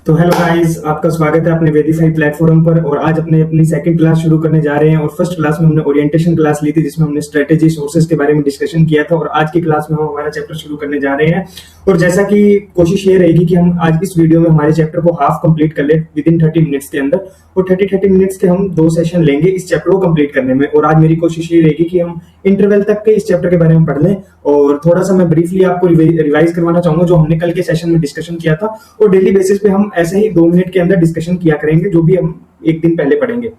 तो hello guys, आपका स्वागत है अपने वेरीफाई प्लेटफॉर्म पर। और आज अपनी सेकंड क्लास शुरू करने जा रहे हैं। और फर्स्ट क्लास में हमने ओरिएंटेशन क्लास ली थी, जिसमें हमने स्ट्रेटेजी सोर्सेज के बारे में डिस्कशन किया था। और आज की क्लास में हम हमारा चैप्टर शुरू करने जा रहे हैं। और जैसा कि कोशिश ये रहेगी कि हम आज इस वीडियो में हमारे चैप्टर को हाफ कंप्लीट कर ले विद इन 30 मिनट्स के अंदर। और 30 मिनट्स के हम 2 सेशन लेंगे इस चैप्टर को कंप्लीट करने में। और आज मेरी कोशिश ये रहेगी कि हम इंटरवल तक के इस चैप्टर के बारे में पढ़ लें। और थोड़ा सा मैं ब्रीफली आपको रिवाइज करवाना चाहूंगा जो हमने कल के सेशन में डिस्कशन किया था। और डेली बेसिस पे हम ऐसे ही 2 मिनट के अंदर डिस्कशन किया करेंगे, जो भी हम एक दिन पहले पढ़ेंगे।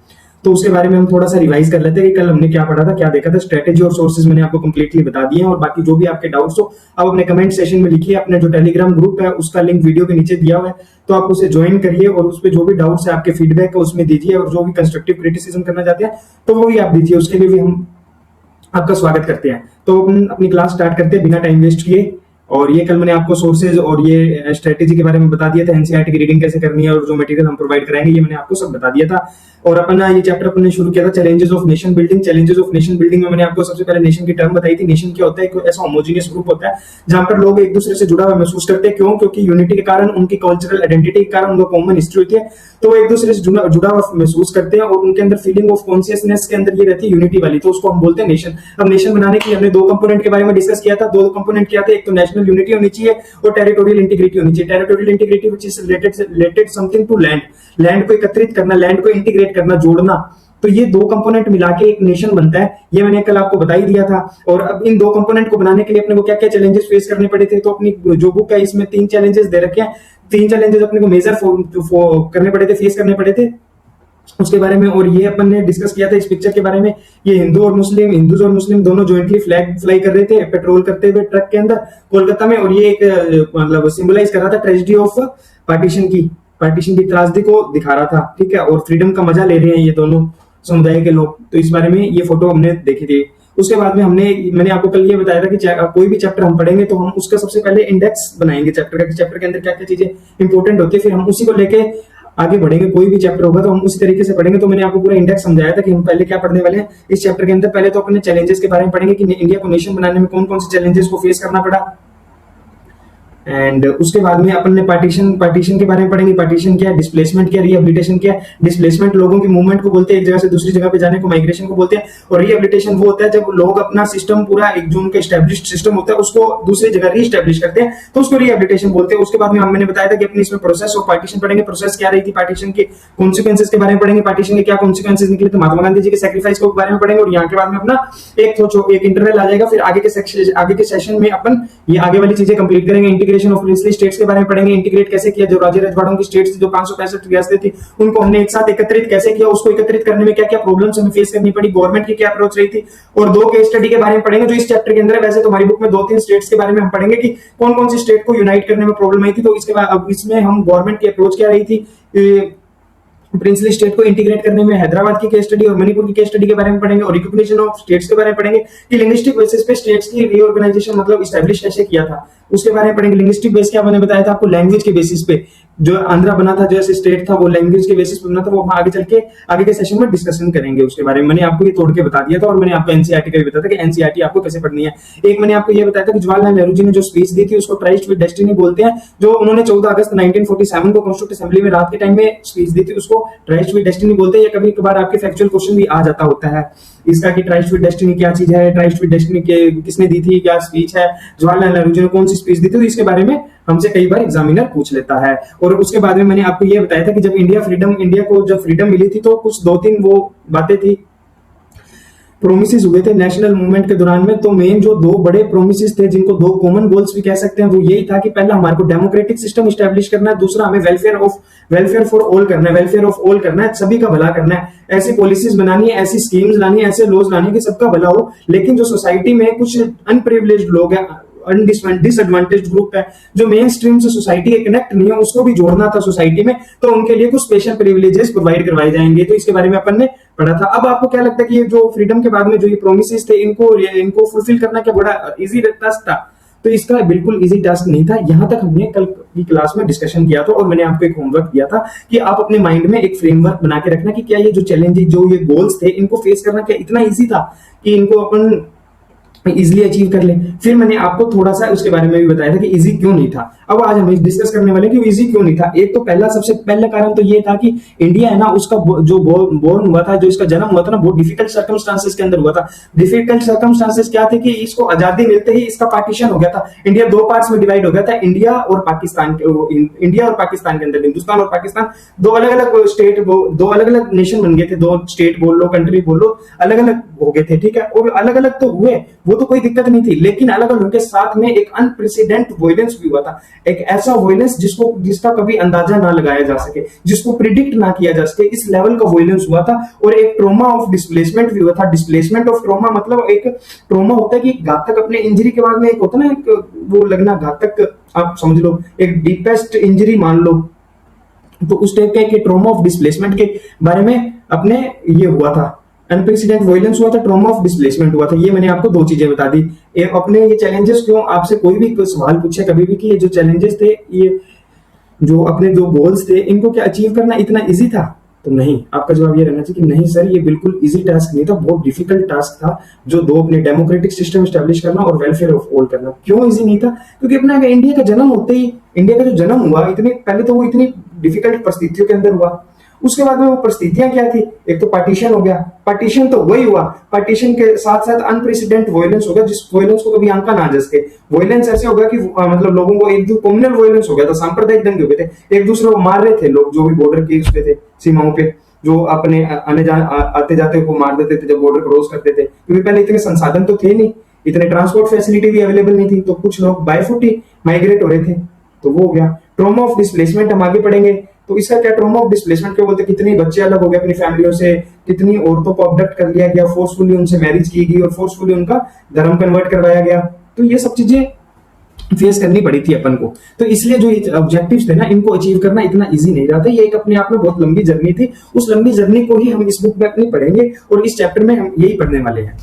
तो उसके बारे में हम थोड़ा सा रिवाइज कर लेते हैं कि कल हमने क्या पढ़ा था, क्या देखा था। स्ट्रेटेजी और सोर्सेज मैंने आपको कंप्लीटली बता दिए हैं। और बाकी जो भी आपके डाउट्स हो आप अपने कमेंट सेशन में लिखिए। अपने जो टेलीग्राम ग्रुप है उसका लिंक वीडियो के नीचे दिया हुआ है, तो आप उसे ज्वाइन करिए। और उस पर जो भी डाउट्स है आपके फीडबैक है उसमें दीजिए। और जो भी कंस्ट्रक्टिव क्रिटिसिज्म करना चाहते हैं तो वो भी आप दीजिए, उसके लिए भी हम आपका स्वागत करते हैं। तो अपनी क्लास स्टार्ट करते हैं बिना टाइम वेस्ट किए। और ये कल मैंने आपको सोर्सेज और ये स्ट्रेटेजी के बारे में बता दिया था, एनसीईआरटी की रीडिंग कैसे करनी है और जो मटेरियल हम प्रोवाइड कराएंगे ये मैंने आपको सब बता दिया था। और अपना ये चैप्टर अपने शुरू किया था challenges of nation building. Challenges of nation building में मैंने आपको सबसे पहले नेशन की टर्म बताई थी। नेशन क्या होता है? एक ऐसा होमोजीनियस ग्रुप होता है जहां पर लोग एक दूसरे से जुड़ा हुआ महसूस करते हैं। क्यों? क्योंकि यूनिटी के कारण, उनकी कल्चरल आइडेंटिटी के कारण, उनका कॉमन हिस्ट्री होती है, तो वो एक दूसरे से जुड़ा हुआ महसूस करते हैं। और उनके अंदर फीलिंग ऑफ कॉन्शियसनेस के अंदर ये रहती है यूनिटी वाली, तो उसको हम बोलते हैं नेशन। अब नेशन बनाने के लिए हमने 2 कंपोनेंट के बारे में डिस्कस किया था। 2 कंपोनेंट क्या थे? एक तो नेशनल यूनिटी होनी चाहिए और टेरिटोरियल इंटीग्रिटी होनी चाहिए। Territorial integrity which is related something to land. Land को एकत्रित करना, लैंड को इंटीग्रेट करना, जोड़ना। तो ये 2 कंपोनेंट मिला के एक नेशन बनता है, ये मैंने कल आपको बता ही दिया था। और अब इन 2 कंपोनेंट को बनाने के लिए अपने को क्या क्या चैलेंजेस फेस करने पड़े थे, तो अपनी जो बुक है इसमें 3 चैलेंजेस दे रखे हैं। 3 चैलेंजेस अपने को मेजर करने पड़े थे, फेस करने पड़े थे उसके बारे में। और ये अपन ने डिस्कस किया था इस पिक्चर के बारे में। ये हिंदूज और मुस्लिम दोनों ज्वाइंटली फ्लैग फ्लाई कर रहे थे पेट्रोल करते हुए ट्रक के अंदर कोलकाता में। और ये एक मतलब सिंबलाइज कर रहा था ट्रेजेडी ऑफ पार्टीशन की त्रासदी को दिखा रहा था। ठीक है, और फ्रीडम का मजा ले रहे हैं ये दोनों समुदाय के लोग। तो इस बारे में ये फोटो हमने देखी थी। उसके बाद में मैंने आपको कल ये बताया था कि कोई भी चैप्टर हम पढ़ेंगे तो हम उसका सबसे पहले इंडेक्स बनाएंगे चैप्टर का, कि चैप्टर के अंदर क्या क्या चीजें इंपॉर्टेंट होती है, फिर हम उसी को लेके आगे बढ़ेंगे। कोई भी चैप्टर होगा तो हम उसी तरीके से पढ़ेंगे। तो मैंने आपको पूरा इंडेक्स समझाया था कि हम पहले क्या पढ़ने वाले हैं इस चैप्टर के अंदर। पहले तो अपने चैलेंजेस के बारे में पढ़ेंगे कि इंडिया को नेशन बनाने में कौन कौन से चैलेंजेस को फेस करना पड़ा। एंड उसके बाद में अपन ने पार्टीशन के बारे में पढ़ेंगे। पार्टीशन क्या है, डिस्प्लेसमेंट क्या है, रिहेबिलिटेशन क्या है। डिस्प्लेसमेंट लोगों की मूवमेंट को बोलते हैं, एक जगह से दूसरी जगह पे जाने को माइग्रेशन को बोलते हैं। और रिहेबिलिटेशन वो होता है जब लोग अपना सिस्टम पूरा एक जो उनका एस्टेब्लिश्ड सिस्टम होता है उसको दूसरी जगह रीस्टेब्लिश करते हैं, तो उसको रिहेबिलिटेशन बोलते हैं। उसके बाद में मैंने बताया था कि अपने इसमें प्रोसेस ऑफ पार्टीशन पढ़ेंगे। प्रोसेस क्या रही थी पार्टीशन के, कॉन्सिक्वेंसेस के बारे में पढ़ेंगे। पार्टीशन के क्या कॉन्सिक्वेंसेस निकले थे, महात्मा गांधी जी के सैक्रिफाइस के बारे में पढ़ेंगे। और यहाँ के बाद में अपना एक इंटरवल आ जाएगा। फिर आगे के सेशन में अपन ये आगे वाली चीजें कंप्लीट करेंगे। इंटीग्रेशन ऑफ प्रिंसली स्टेट्स के बारे में पढ़ेंगे। इंटीग्रेट कैसे किया, जो राजे रजवाड़ों की स्टेट्स थी, जो 565 रियासतें थी, उनको हमने एक साथ एकत्रित कैसे किया, उसको एकत्रित करने में क्या क्या प्रॉब्लम्स हमें फेस करनी पड़ी, गवर्नमेंट की क्या अप्रोच रही थी। और 2 केस स्टडी के बारे में पढ़ेंगे जो इस चैप्टर के अंदर है। वैसे तो हमारी बुक में 2-3 स्टेट्स के बारे में हम पढ़ेंगे कि कौन कौन सी स्टेट को यूनाइट करने में प्रॉब्लम आई थी। तो इसके बाद अब इसमें हम गवर्नमेंट की अप्रोच क्या रही थी, प्रिंसली स्टेट को इंटीग्रेट करने में हैदराबाद की केस स्टडी और मणिपुर की केस स्टडी के बारे में पढ़ेंगे। और रिकॉग्निशन ऑफ स्टेट्स के बारे में पढ़ेंगे कि लिंग्विस्टिक बेसिस पे स्टेट्स की रीऑर्गेनाइजेशन मतलब एस्टैब्लिश कैसे किया था, उसके बारे में पढ़ेंगे। लिंग्विस्टिक बेस क्या मैंने बताया था आपको, लैंग्वेज के बेसिस पे जो आंध्रा बना था, जैसे स्टेट था वो लैंग्वेज के बेसिस पे बना था। वो हम आगे चल के आगे के सेशन में डिस्कशन करेंगे उसके बारे में। मैंने आपको ये तोड़ के बता दिया था। और मैंने आपको एनसीईआरटी का भी बताया था कि एनसीईआरटी आपको कैसे पढ़नी है। एक मैंने आपको ये बताया था कि जवाहरलाल नेहरू जी ने जो स्पीच दी थी उसको ट्राइस्ट विद डेस्टिनी बोलते हैं। जो उन्होंने 14 अगस्त 1947 को कॉन्स्टिट्यूंट असेंबली में रात के टाइम में स्पीच दी थी उसको ट्राइस्ट विद डेस्टिनी बोलते हैं। या कभी कभार आपके फैक्चुअल क्वेश्चन भी आ जाता होता है इसका कि ट्राइस्ट विद डेस्टिनी क्या चीज है, ट्राइस्ट विद डेस्टिनी किसने दी थी, क्या स्पीच है, जवाहरलाल नेहरू जी ने कौन सी स्पीच दी थी। तो इसके बारे में हमसे कई बार एग्जामिनर पूछ लेता है। और उसके बाद में मैंने आपको ये बताया था कि जब इंडिया को जब फ्रीडम मिली थी तो कुछ 2-3 वो बातें थी, प्रोमिसेस हुए थे नेशनल मूवमेंट के दौरान में। तो मेन जो 2 बड़े प्रोमिसेस थे जिनको 2 कॉमन गोल्स भी कह सकते हैं, वो यही था कि पहला हमारे को डेमोक्रेटिक सिस्टम एस्टैब्लिश करना है, दूसरा हमें वेलफेयर फॉर ऑल करना है, वेलफेयर ऑफ ऑल करना है, सभी का भला करना है। ऐसी पॉलिसीज बनानी है, ऐसी स्कीम्स लानी है, ऐसे लॉज लानी है कि सबका भला हो। लेकिन जो सोसाइटी में कुछ अनप्रिविलेज्ड लोग हैं, डिसएडवांटेज ग्रुप है, जो मेन स्ट्रीम से सोसाइटी के कनेक्ट नहीं है, उसको भी जोड़ना था सोसाइटी में, तो उनके लिए कुछ स्पेशल प्रिविलेजेस प्रोवाइड करवाए जाएंगे। तो इसके बारे में अपन ने पढ़ा था। अब आपको क्या लगता है कि ये जो फ्रीडम के बाद में जो ये प्रोमिसेस थे इनको फुलफिल करना क्या बड़ा इजी टास्क था? तो इसका बिल्कुल इजी टास्क नहीं था। यहां तक हमने कल की क्लास में डिस्कशन किया था। और मैंने आपको एक होमवर्क दिया था कि आप अपने माइंड में एक फ्रेमवर्क बना के रखना कि क्या ये जो चैलेंज जो ये गोल्स थे इनको फेस करना क्या इतना इजी था कि इनको अपन इजिली अचीव कर ले। फिर मैंने आपको थोड़ा सा उसके बारे में भी बताया था कि इजी क्यों नहीं था। अब आज हम डिस्कस करने वाले कि इजी क्यों नहीं था। एक तो पहला सबसे पहला कारण तो ये था कि इंडिया है ना, उसका जो बोर्न हुआ था, जो इसका जन्म हुआ था ना, बहुत डिफिकल्ट सर्कमस्टांसेस के अंदर हुआ था। डिफिकल्ट सर्कमस्टांसेस क्या थे कि इसको आजादी मिलते ही इसका पार्टीशन हो गया था। इंडिया दो पार्ट्स में डिवाइड हो गया था, इंडिया और पाकिस्तान के अंदर हिंदुस्तान और पाकिस्तान दो अलग अलग स्टेट, दो अलग अलग नेशन बन गए थे। दो स्टेट बोल लो, कंट्री बोल लो, अलग अलग हो गए थे, ठीक है। और अलग अलग तो हुए, वो तो कोई दिक्कत नहीं थी, लेकिन अलग अलग उनके साथ में एक अनप्रेसिडेंट वायलेंस भी हुआ था। एक ऐसा वायलेंस जिसका कभी अंदाजा ना लगाया जा सके, जिसको प्रिडिक्ट ना किया जा सके, इस लेवल का वायलेंस हुआ था। और एक ट्रॉमा ऑफ डिस्प्लेसमेंट भी हुआ था। डिस्प्लेसमेंट ऑफ ट्रॉमा मतलब एक ट्रॉमा होता है कि घातक, अपने इंजरी के बाद में एक होता है ना, एक वो लगना घातक, आप समझ लो एक डीपेस्ट इंजरी मान लो, तो उस टाइप के ट्रॉमा ऑफ डिस्प्लेसमेंट के बारे में अपने ये हुआ था। अनप्रेसिडेंट वायलेंस हुआ था, ट्रॉमा ऑफ डिस्प्लेसमेंट हुआ था। ये मैंने आपको दो चीजें बता दी। अपने ये चैलेंजेस क्यों, आपसे कोई भी सवाल पूछे कभी भी कि ये जो चैलेंजेस थे, ये जो अपने जो गोल्स थे, इनको क्या अचीव करना इतना इजी था? तो नहीं, आपका जवाब ये रहना चाहिए कि नहीं सर, ये बिल्कुल इजी टास्क नहीं था, बहुत डिफिकल्ट टास्क था। जो दो अपने डेमोक्रेटिक सिस्टम स्टैब्लिश करना और वेलफेयर ऑफ ऑल करना। क्यों इजी नहीं था? क्योंकि अपना इंडिया का जन्म होते ही, इंडिया का जो जन्म हुआ, इतने पहले तो वो इतनी डिफिकल्ट परिस्थितियों के अंदर हुआ। उसके बाद में वो परिस्थितियां क्या थी? एक तो पार्टीशन हो गया, पार्टीशन तो वही हुआ, पार्टीशन के साथ साथ अनप्रेसिडेंट वायलेंस हो गया, जिस वायलेंस को कभी आंका ना जा सके। वायलेंस ऐसे हो गया कि मतलब लोगों को एक कम्युनल वायलेंस हो गया था, सांप्रदायिक दंगे हो गए थे, एक दूसरे को मार रहे थे लोग, जो भी बॉर्डर के उस पे थे, सीमाओं पे, जो अपने आते जाते को मार देते थे जब बॉर्डर क्रॉस करते थे। क्योंकि पहले इतने संसाधन तो थे नहीं, इतने ट्रांसपोर्ट फैसिलिटी भी अवेलेबल नहीं थी, तो कुछ लोग बाय फुट ही माइग्रेट हो रहे थे, तो वो हो गया। ट्रॉमा ऑफ डिस्प्लेसमेंट हम आगे पढ़ेंगे, तो इसका क्या, ट्रॉमा ऑफ डिस्प्लेसमेंट क्या बोलते हैं? कितने बच्चे अलग हो गए अपनी फैमिलियों से, कितनी औरतों को अबडक्ट कर लिया गया, फोर्सफुली उनसे मैरिज की गई और फोर्सफुली उनका धर्म कन्वर्ट करवाया गया। तो ये सब चीजें फेस करनी पड़ी थी अपन को। तो इसलिए जो ऑब्जेक्टिव्स थे ना, इनको अचीव करना इतना इजी नहीं रहा था। ये एक अपने आप में बहुत लंबी जर्नी थी। उस लंबी जर्नी को ही हम इस बुक में अपनी पढ़ेंगे, और इस चैप्टर में हम यही पढ़ने वाले हैं।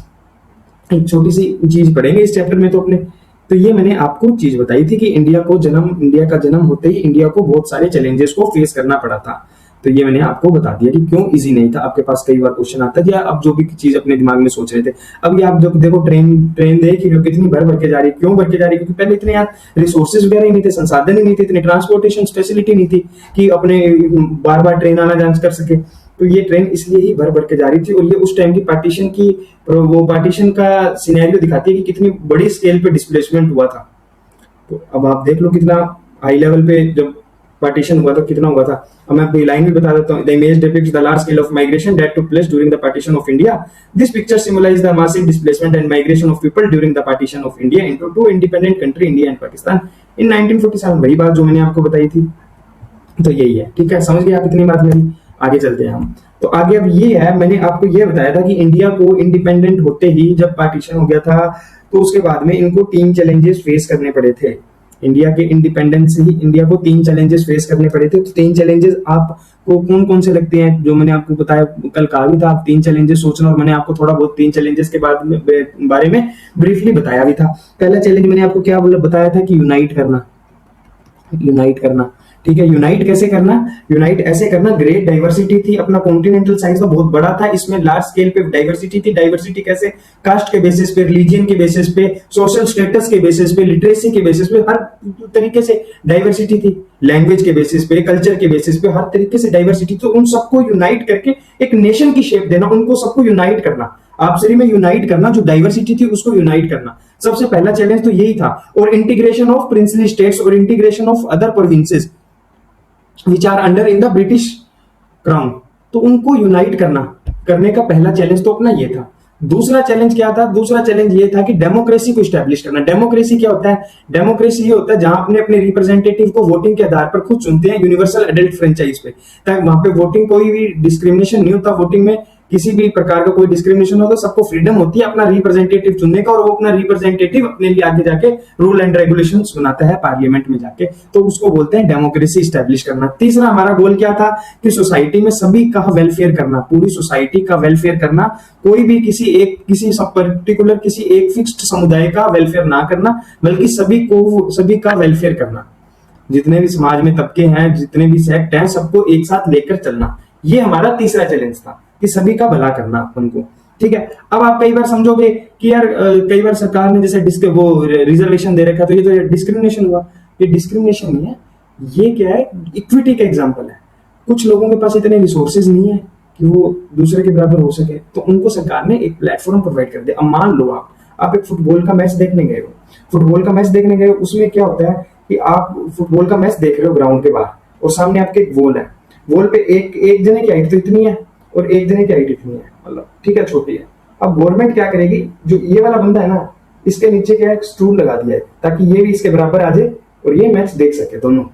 एक छोटी सी चीज पढ़ेंगे इस चैप्टर में। तो ये मैंने आपको चीज बताई थी कि इंडिया का जन्म होते ही इंडिया को बहुत सारे चैलेंजेस को फेस करना पड़ा था। तो ये मैंने आपको बता दिया कि क्यों इजी नहीं था। आपके पास कई बार क्वेश्चन आता है, या आप जो भी चीज अपने दिमाग में सोच रहे थे, अब ये आप जब देखो ट्रेन देख कितनी भर के जा रही है। क्यों भर के जा रही है? क्योंकि पहले इतने यार रिसोर्सेज वगैरह ही नहीं थे, संसाधन ही नहीं थे, इतनी ट्रांसपोर्टेशन फैसिलिटी नहीं थी कि अपने बार बार ट्रेन आना जाना कर सके। तो ये ट्रेन इसलिए ही भर के जा रही थी। और ये उस टाइम की पार्टीशन का सिनेरियो दिखाती है कि कितनी बड़ी स्केल पे डिस्प्लेसमेंट हुआ था। तो अब आप देख लो कितना हाई लेवल पे जब पार्टीशन हुआ था, कितना हुआ था। अब मैं आपको लाइन भी बता देता हूँ। The image depicts the large scale of migration that took place during the partition of India. This picture symbolize the massive displacement and migration of people during the partition of India into two independent country, India and Pakistan, in 1947। वही बात जो मैंने आपको बताई थी। तो यही है, ठीक है, समझ गए आप इतनी बात मेरी? आगे चलते हैं हम। तो आगे अब ये है, मैंने आपको ये बताया था कि इंडिया को इंडिपेंडेंट होते ही जब पार्टीशन हो गया था, तो उसके बाद में इनको 3 चैलेंजेस फेस करने पड़े थे। इंडिया के इंडिपेंडेंस से ही इंडिया को 3 चैलेंजेस फेस करने पड़े थे। तो 3 चैलेंजेस आपको कौन कौन से लगते हैं? जो मैंने आपको बताया, कल कहा भी था, आप 3 चैलेंजेस सोचना, और मैंने आपको थोड़ा बहुत 3 चैलेंजेस के बारे में ब्रीफली बताया भी था। पहला चैलेंज मैंने आपको क्या बताया था कि यूनाइट करना, ठीक है। यूनाइट कैसे करना? यूनाइट ऐसे करना, ग्रेट डाइवर्सिटी थी, अपना कॉन्टिनेंटल साइज तो बहुत बड़ा था, इसमें लार्ज स्केल पे डाइवर्सिटी थी। डाइवर्सिटी कैसे? कास्ट के बेसिस पे, रिलीजन के बेसिस पे, सोशल स्टेटस के बेसिस पे, लिटरेसी के बेसिस पे, हर तरीके से डाइवर्सिटी थी। लैंग्वेज के बेसिस पे, कल्चर के बेसिस पे, हर तरीके से डाइवर्सिटी। तो उन सबको यूनाइट करके एक नेशन की शेप देना, उनको सबको यूनाइट करना, आपसी में यूनाइट करना, जो डाइवर्सिटी थी उसको यूनाइट करना, सबसे पहला चैलेंज तो यही था। और इंटीग्रेशन ऑफ प्रिंसली स्टेट्स और integration of other provinces which are under in the British crown, तो उनको यूनाइट करने का पहला चैलेंज तो अपना ये था। दूसरा चैलेंज क्या था? दूसरा चैलेंज ये था कि डेमोक्रेसी को स्टैब्लिश करना। डेमोक्रेसी क्या होता है? डेमोक्रेसी ये होता है जहां अपने रिप्रेजेंटेटिव को वोटिंग के आधार पर खुद चुनते हैं, यूनिवर्सल एडल्ट फ्रेंचाइज पे, ताकि वहां पे वोटिंग कोई भी डिस्क्रिमिनेशन नहीं होता, वोटिंग में किसी भी प्रकार का कोई डिस्क्रिमिनेशन होता, सबको फ्रीडम होती है अपना रिप्रेजेंटेटिव चुनने का, और वो अपना रिप्रेजेंटेटिव अपने लिए आगे जाके रूल एंड रेगुलेशंस बनाता है पार्लियामेंट में जाके, तो उसको बोलते हैं डेमोक्रेसी स्टैब्लिश करना। तीसरा हमारा गोल क्या था? कि सोसाइटी में सभी का वेलफेयर करना, पूरी सोसाइटी का वेलफेयर करना, कोई भी किसी पर्टिकुलर किसी एक फिक्स्ड समुदाय का वेलफेयर ना करना, बल्कि सभी का वेलफेयर करना। जितने भी समाज में तबके हैं, जितने भी सेक्ट हैं, सबको एक साथ लेकर चलना, ये हमारा तीसरा चैलेंज था कि सभी का भला करना अपन को। ठीक है। अब आप कई बार समझोगे कि यार कई बार सरकार ने जैसे वो रिजर्वेशन दे रखा, तो ये तो डिस्क्रिमिनेशन हुआ। ये डिस्क्रिमिनेशन नहीं है, ये क्या है, इक्विटी का एग्जाम्पल है। कुछ लोगों के पास इतने रिसोर्सेज नहीं है कि वो दूसरे के बराबर हो सके, तो उनको सरकार ने एक प्लेटफॉर्म प्रोवाइड कर दिया। अब मान लो आप एक फुटबॉल का मैच देखने गए हो, फुटबॉल का मैच देखने गए हो, उसमें क्या होता है कि आप फुटबॉल का मैच देख रहे हो ग्राउंड के बाहर, और सामने आपके एक वॉल है, वॉल पे एक जने की हाइट तो इतनी है और एक जने की हाइट इतनी है, मतलब ठीक है, छोटी है। अब गवर्नमेंट क्या करेगी, जो ये वाला बंदा है ना, इसके नीचे क्या है, स्टूल लगा दिया है ताकि ये भी इसके बराबर आ जाए और ये मैच देख सके दोनों।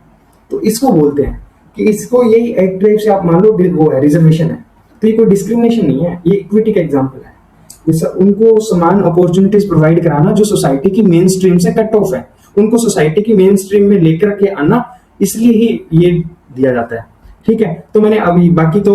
तो इसको बोलते हैं कि इसको यही एक टाइप से आप मान लो वो है, रिजर्वेशन है। तो ये कोई डिस्क्रिमिनेशन नहीं है, ये इक्विटी का एग्जाम्पल है। उनको समान अपॉर्चुनिटीज प्रोवाइड कराना जो सोसाइटी की मेन स्ट्रीम से कट ऑफ है, उनको सोसाइटी की मेन स्ट्रीम में लेकर के आना, इसलिए ही ये दिया जाता है। ठीक है। तो मैंने अभी बाकी तो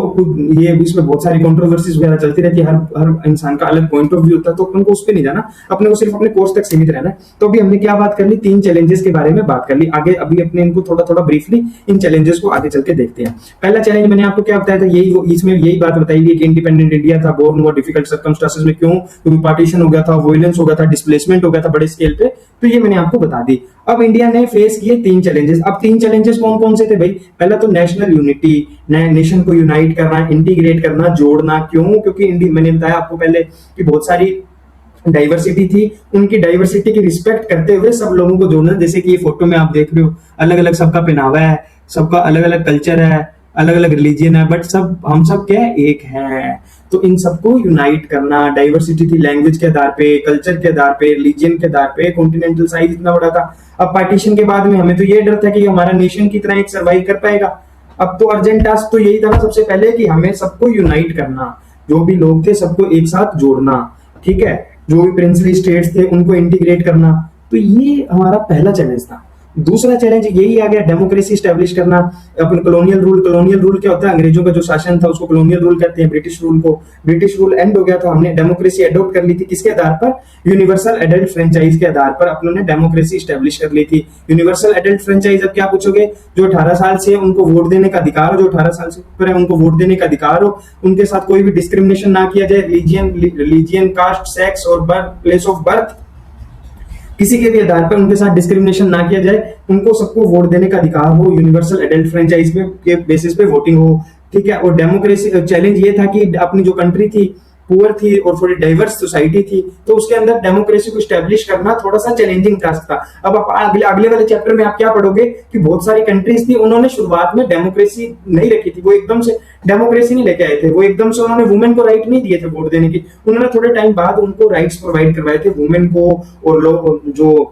ये इसमें बहुत सारी कंट्रोवर्सीज वगैरह चलती रहती है, हर इंसान का अलग पॉइंट ऑफ व्यू होता है, तो अपन को उस पर नहीं जाना, अपने को सिर्फ अपने कोर्स तक सीमित रहना है। तो अभी हमने क्या बात कर ली, 3 चैलेंजेस के बारे में बात कर ली। आगे अभी अपने इनको थोड़ा थोड़ा ब्रीफली इन चैलेंजेस को आगे चल के देखते हैं। पहला चैलेंज मैंने आपको क्या बताया था, इसमें यही बात बताई गई कि इंडिपेंडेंट इंडिया था, बोर्न हुआ डिफिकल्ट सर्कमस्टेंसेस में। क्यों? क्योंकि पार्टीशन हो गया था, वॉयलेंस हो गया था, डिस्प्लेसमेंट हो गया था बड़े स्केल पे। तो ये मैंने आपको बता दी। अब इंडिया ने फेस किए 3 चैलेंजेस। अब 3 चैलेंजेस कौन कौन से थे भाई? पहला तो नेशनल यूनिटी, नेशन को यूनाइट करना, इंटीग्रेट करना, जोड़ना। क्यों? क्योंकि मैंने बताया आपको पहले कि बहुत सारी डाइवर्सिटी थी, उनकी डाइवर्सिटी की रिस्पेक्ट करते हुए सब लोगों को जोड़ना। जैसे कि ये फोटो में आप देख रहे हो, अलग अलग सबका पहनावा है, सबका अलग अलग कल्चर है, अलग अलग रिलीजियन है, बट हम सब क्या है, एक हैं। तो इन सबको यूनाइट करना। डाइवर्सिटी थी लैंग्वेज के आधार पे, कल्चर के आधार पे, रिलीजियन के आधार पे। कॉन्टिनेंटल साइज इतना बड़ा था। अब पार्टीशन के बाद में हमें तो ये डर था कि हमारा नेशन की तरह एक सर्वाइव कर पाएगा। अब तो अर्जेंट टास्क तो यही था ना सबसे पहले, कि हमें सबको यूनाइट करना, जो भी लोग थे सबको एक साथ जोड़ना। ठीक है। जो भी प्रिंसली स्टेट्स थे उनको इंटीग्रेट करना। तो ये हमारा पहला चैलेंज था। दूसरा चैलेंज यही आ गया, डेमोक्रेसी स्टैब्लिश करना। अपन कॉलोनियल रूल क्या होता है, अंग्रेजों का जो शासन था उसको कॉलोनियल रूल कहते हैं, ब्रिटिश रूल को। ब्रिटिश रूल एंड हो गया था, हमने डेमोक्रेसी एडॉप्ट कर ली थी। किसके आधार पर? यूनिवर्सल एडल्ट फ्रेंचाइज के आधार पर अपनों ने डेमोक्रेसी स्टैब्लिश कर ली थी। यूनिवर्सल एडल्ट फ्रेंचाइज, अब क्या पूछोगे, जो 18 साल से उनको वोट देने का अधिकार हो, जो 18 साल से ऊपर है उनको वोट देने का अधिकार हो, उनके साथ कोई भी डिस्क्रिमिनेशन ना किया जाए, रिलीजियन, कास्ट, सेक्स और प्लेस ऑफ बर्थ, किसी के भी आधार पर उनके साथ डिस्क्रिमिनेशन ना किया जाए, उनको सबको वोट देने का अधिकार हो, यूनिवर्सल एडल्ट फ्रेंचाइज के बेसिस पे वोटिंग हो। ठीक है। और डेमोक्रेसी चैलेंज ये था कि अपनी जो कंट्री थी पुअर थी और थोड़ी डाइवर्स सोसाइटी थी, तो उसके अंदर डेमोक्रेसी को स्टैब्लिश करना थोड़ा सा चैलेंजिंग टास्क था। अब आप अगले वाले चैप्टर में आप क्या पढ़ोगे कि बहुत सारी कंट्रीज थी, उन्होंने शुरुआत में डेमोक्रेसी नहीं रखी थी, वो एकदम से डेमोक्रेसी नहीं लेके आए थे, वो एकदम से उन्होंने वुमेन को राइट नहीं दिए थे वोट देने की, उन्होंने थोड़े टाइम बाद उनको राइट्स प्रोवाइड करवाए थे वुमेन को। और लोग जो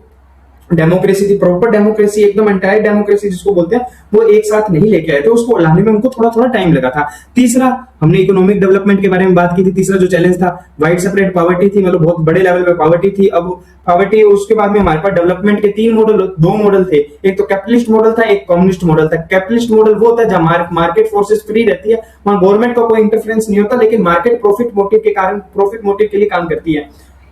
डेमोक्रेसी थी, प्रॉपर डेमोक्रेसी, एकदम एंटायर डेमोक्रेसी जिसको बोलते हैं, वो एक साथ नहीं लेके आए थे, उसको लाने में उनको थोड़ा थोड़ा टाइम लगा था। तीसरा, हमने इकोनॉमिक डेवलपमेंट के बारे में बात की थी। तीसरा जो चैलेंज था, वाइड सेपरेट पॉवर्टी थी, मतलब बहुत बड़े लेवल पे पॉवर्टी थी। अब पॉवर्टी, उसके बाद में हमारे पास डेवलपमेंट के 2 मॉडल थे, एक तो कैपिटलिस्ट मॉडल था, एक कम्युनिस्ट मॉडल था। कैपिटलिस्ट मॉडल वो होता है जहां मार्केट फोर्सेस फ्री रहती है, वहां गवर्नमेंट का कोई इंटरफेरेंस नहीं होता, लेकिन मार्केट प्रॉफिट मोटिव के कारण, प्रॉफिट मोटिव के लिए काम करती है।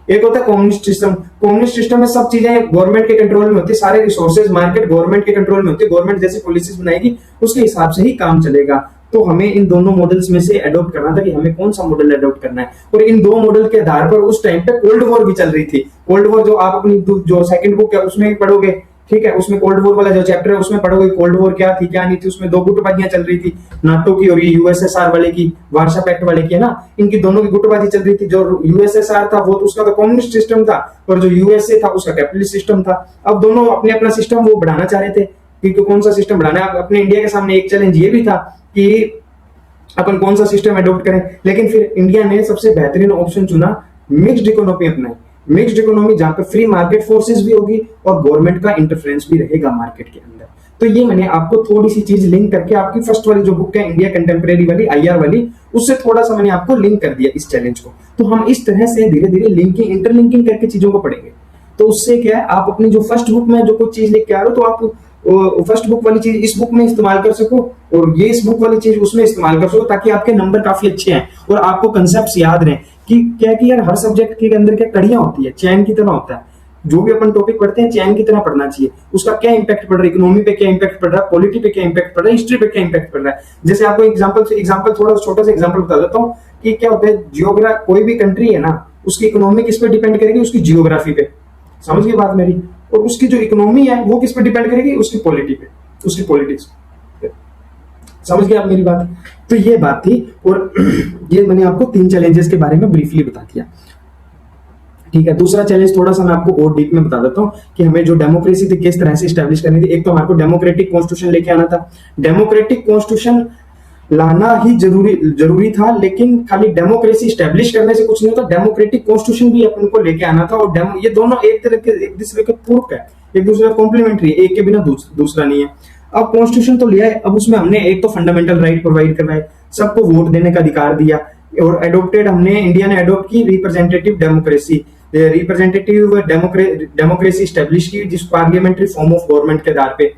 एक होता है कम्युनिस्ट सिस्टम। कम्युनिस्ट सिस्टम में सब चीजें गवर्नमेंट के कंट्रोल में होती है, सारे रिसोर्सेज मार्केट गवर्नमेंट के कंट्रोल में होती है, गवर्नमेंट जैसी पॉलिसीज बनाएगी उसके हिसाब से ही काम चलेगा। तो हमें इन दोनों मॉडल्स में से अडॉप्ट करना था कि हमें कौन सा मॉडल अडॉप्ट करना है। और इन 2 मॉडल के आधार पर उस टाइम पे कोल्ड वॉर भी चल रही थी। कोल्ड वॉर जो आप अपनी जो सेकंड बुक है उसमें भी पढ़ोगे, ठीक है, उसमें कोल्ड वॉर वाला जो चैप्टर है उसमें पढ़ोगे कोल्ड वॉर क्या थी क्या नहीं थी। उसमें 2 गुटबाजियां चल रही थी, नाटो की और ये यूएसएसआर वाले की, वार्सा पैक्ट वाले की, है ना, इनकी दोनों की गुटबाजी चल रही थी। जो यूएसएसआर था वो तो उसका तो कम्युनिस्ट सिस्टम था, और जो यूएसए था उसका कैपिटलिस्ट सिस्टम था। अब दोनों अपने अपना सिस्टम वो बढ़ाना चाह रहे थे, क्योंकि कौन सा सिस्टम बढ़ाना है। अपने इंडिया के सामने एक चैलेंज ये भी था कि अपन कौन सा सिस्टम अडॉप्ट करें, लेकिन फिर इंडिया ने सबसे बेहतरीन ऑप्शन चुना, मिक्स्ड इकोनॉमी अपनाई। मिक्स्ड इकोनॉमी जहां पे फ्री मार्केट फोर्सेस भी होगी और गवर्नमेंट का इंटरफेरेंस भी रहेगा मार्केट के अंदर। तो ये मैंने आपको थोड़ी सी चीज लिंक करके आपकी फर्स्ट वाली जो बुक है इंडिया कंटेम्परेरी वाली, आईआर वाली, उससे थोड़ा सा मैंने आपको लिंक कर दिया इस चैलेंज को। तो हम इस तरह से धीरे धीरे लिंकिंग, इंटरलिंकिंग करके चीजों को पढ़ेंगे। तो उससे क्या है, आप अपनी जो फर्स्ट बुक में जो कुछ चीज लिख के आ रहे हो, तो आप फर्स्ट बुक वाली चीज इस बुक में इस्तेमाल कर सको और ये इस बुक वाली चीज उसमें इस्तेमाल कर सको, ताकि आपके नंबर काफी अच्छे हैं और आपको कंसेप्ट याद रहे। कि क्या कि यार हर सब्जेक्ट के अंदर क्या कड़ियां होती है, चैन की तरह होता है। जो भी अपन टॉपिक पढ़ते हैं चैन की तरह पढ़ना चाहिए, उसका क्या इंपैक्ट पड़ रहा है, इकोनॉमी पे क्या इंपैक्ट पड़ रहा है, पॉलिटी पे क्या इंपैक्ट पड़ रहा है, हिस्ट्री पे क्या इंपैक्ट पड़ रहा है। जैसे आपको एग्जांपल थोड़ा छोटा सा एग्जांपल बता देता हूँ कि क्या होता है, जियोग्राफी, कोई भी कंट्री है ना, उसकी इकोनॉमी किस पे डिपेंड करेगी, उसकी जियोग्राफी पे, समझ गई बात मेरी। और उसकी जो इकोनॉमी है वो किस पे डिपेंड करेगी, उसकी पॉलिटी पे, उसकी पॉलिटिक्स। समझ गए आप मेरी बात। तो ये बात थी, और ये मैंने आपको 3 चैलेंजेस के बारे में ब्रीफली बता दिया, ठीक है। दूसरा चैलेंज थोड़ा सा मैं आपको और डीप में बता देता हूँ कि हमें जो डेमोक्रेसी थी किस तरह से स्टैब्लिश करनी थी। एक तो हमारे को डेमोक्रेटिक कॉन्स्टिट्यूशन लेके आना था। डेमोक्रेटिक कॉन्स्टिट्यूशन लाना ही जरूरी था, लेकिन खाली डेमोक्रेसी स्टैब्लिश करने से कुछ नहीं होता, डेमोक्रेटिक कॉन्स्टिट्यूशन भी अपन को लेके आना था। और ये दोनों एक तरह के एक दूसरे के पूरक है, एक दूसरे का कॉम्प्लीमेंट्री है, एक के बिना दूसरा नहीं है। अब कॉन्स्टिट्यूशन तो लिया है, अब उसमें हमने एक तो फंडामेंटल राइट प्रोवाइड करवाए, सबको वोट देने का अधिकार दिया, और एडोप्टेड हमने, इंडिया ने एडोप्ट की रिप्रेजेंटेटिव डेमोक्रेसी, डेमोक्रेसी स्टैब्लिश की, जिस पार्लियामेंट्री फॉर्म ऑफ गवर्नमेंट के आधार पे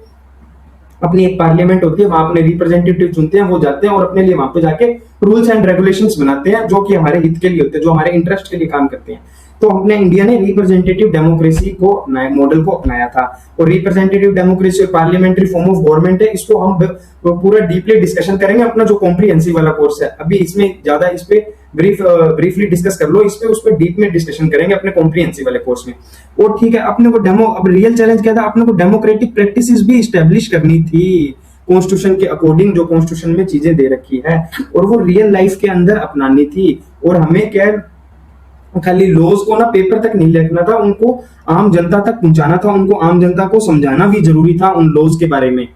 अपनी एक पार्लियामेंट होती है, वहां अपने रिप्रेजेंटेटिव चुनते हैं, वो जाते हैं और अपने लिए वहां पे जाके रूल्स एंड रेगुलेशंस बनाते हैं, जो कि हमारे हित के लिए होते हैं, जो हमारे इंटरेस्ट के लिए काम करते हैं। तो हमने, इंडिया ने रिप्रेजेंटेटिव डेमोक्रेसी को मॉडल को अपनाया था। और रिप्रेजेंटेटिव डेमोक्रेसी और पार्लियामेंट्री फॉर्म ऑफ गवर्नमेंट है, इसको हम पूरा डीपली डिस्कशन करेंगे अपना जो कॉम्प्रिहेंसिव वाला कोर्स है। अभी इसमें ज्यादा इस पे ब्रीफली डिस्कस कर लो, इस पे उस पे डीप में डिस्कशन करेंगे अपने कॉम्प्रिहेंसिव वाले कोर्स में। और ठीक है, अपने को अब रियल चैलेंज क्या था, अपने को डेमोक्रेटिक प्रैक्टिसेस भी स्टैब्लिश करनी थी कॉन्स्टिट्यूशन के अकॉर्डिंग, जो कॉन्स्टिट्यूशन में चीजें दे रखी है, और वो रियल लाइफ के अंदर अपनानी थी। और हमें क्या, खाली लॉज को ना पेपर तक नहीं लिखना था, उनको आम जनता तक पहुंचाना था, उनको आम जनता को समझाना भी जरूरी था उन लॉज के बारे में।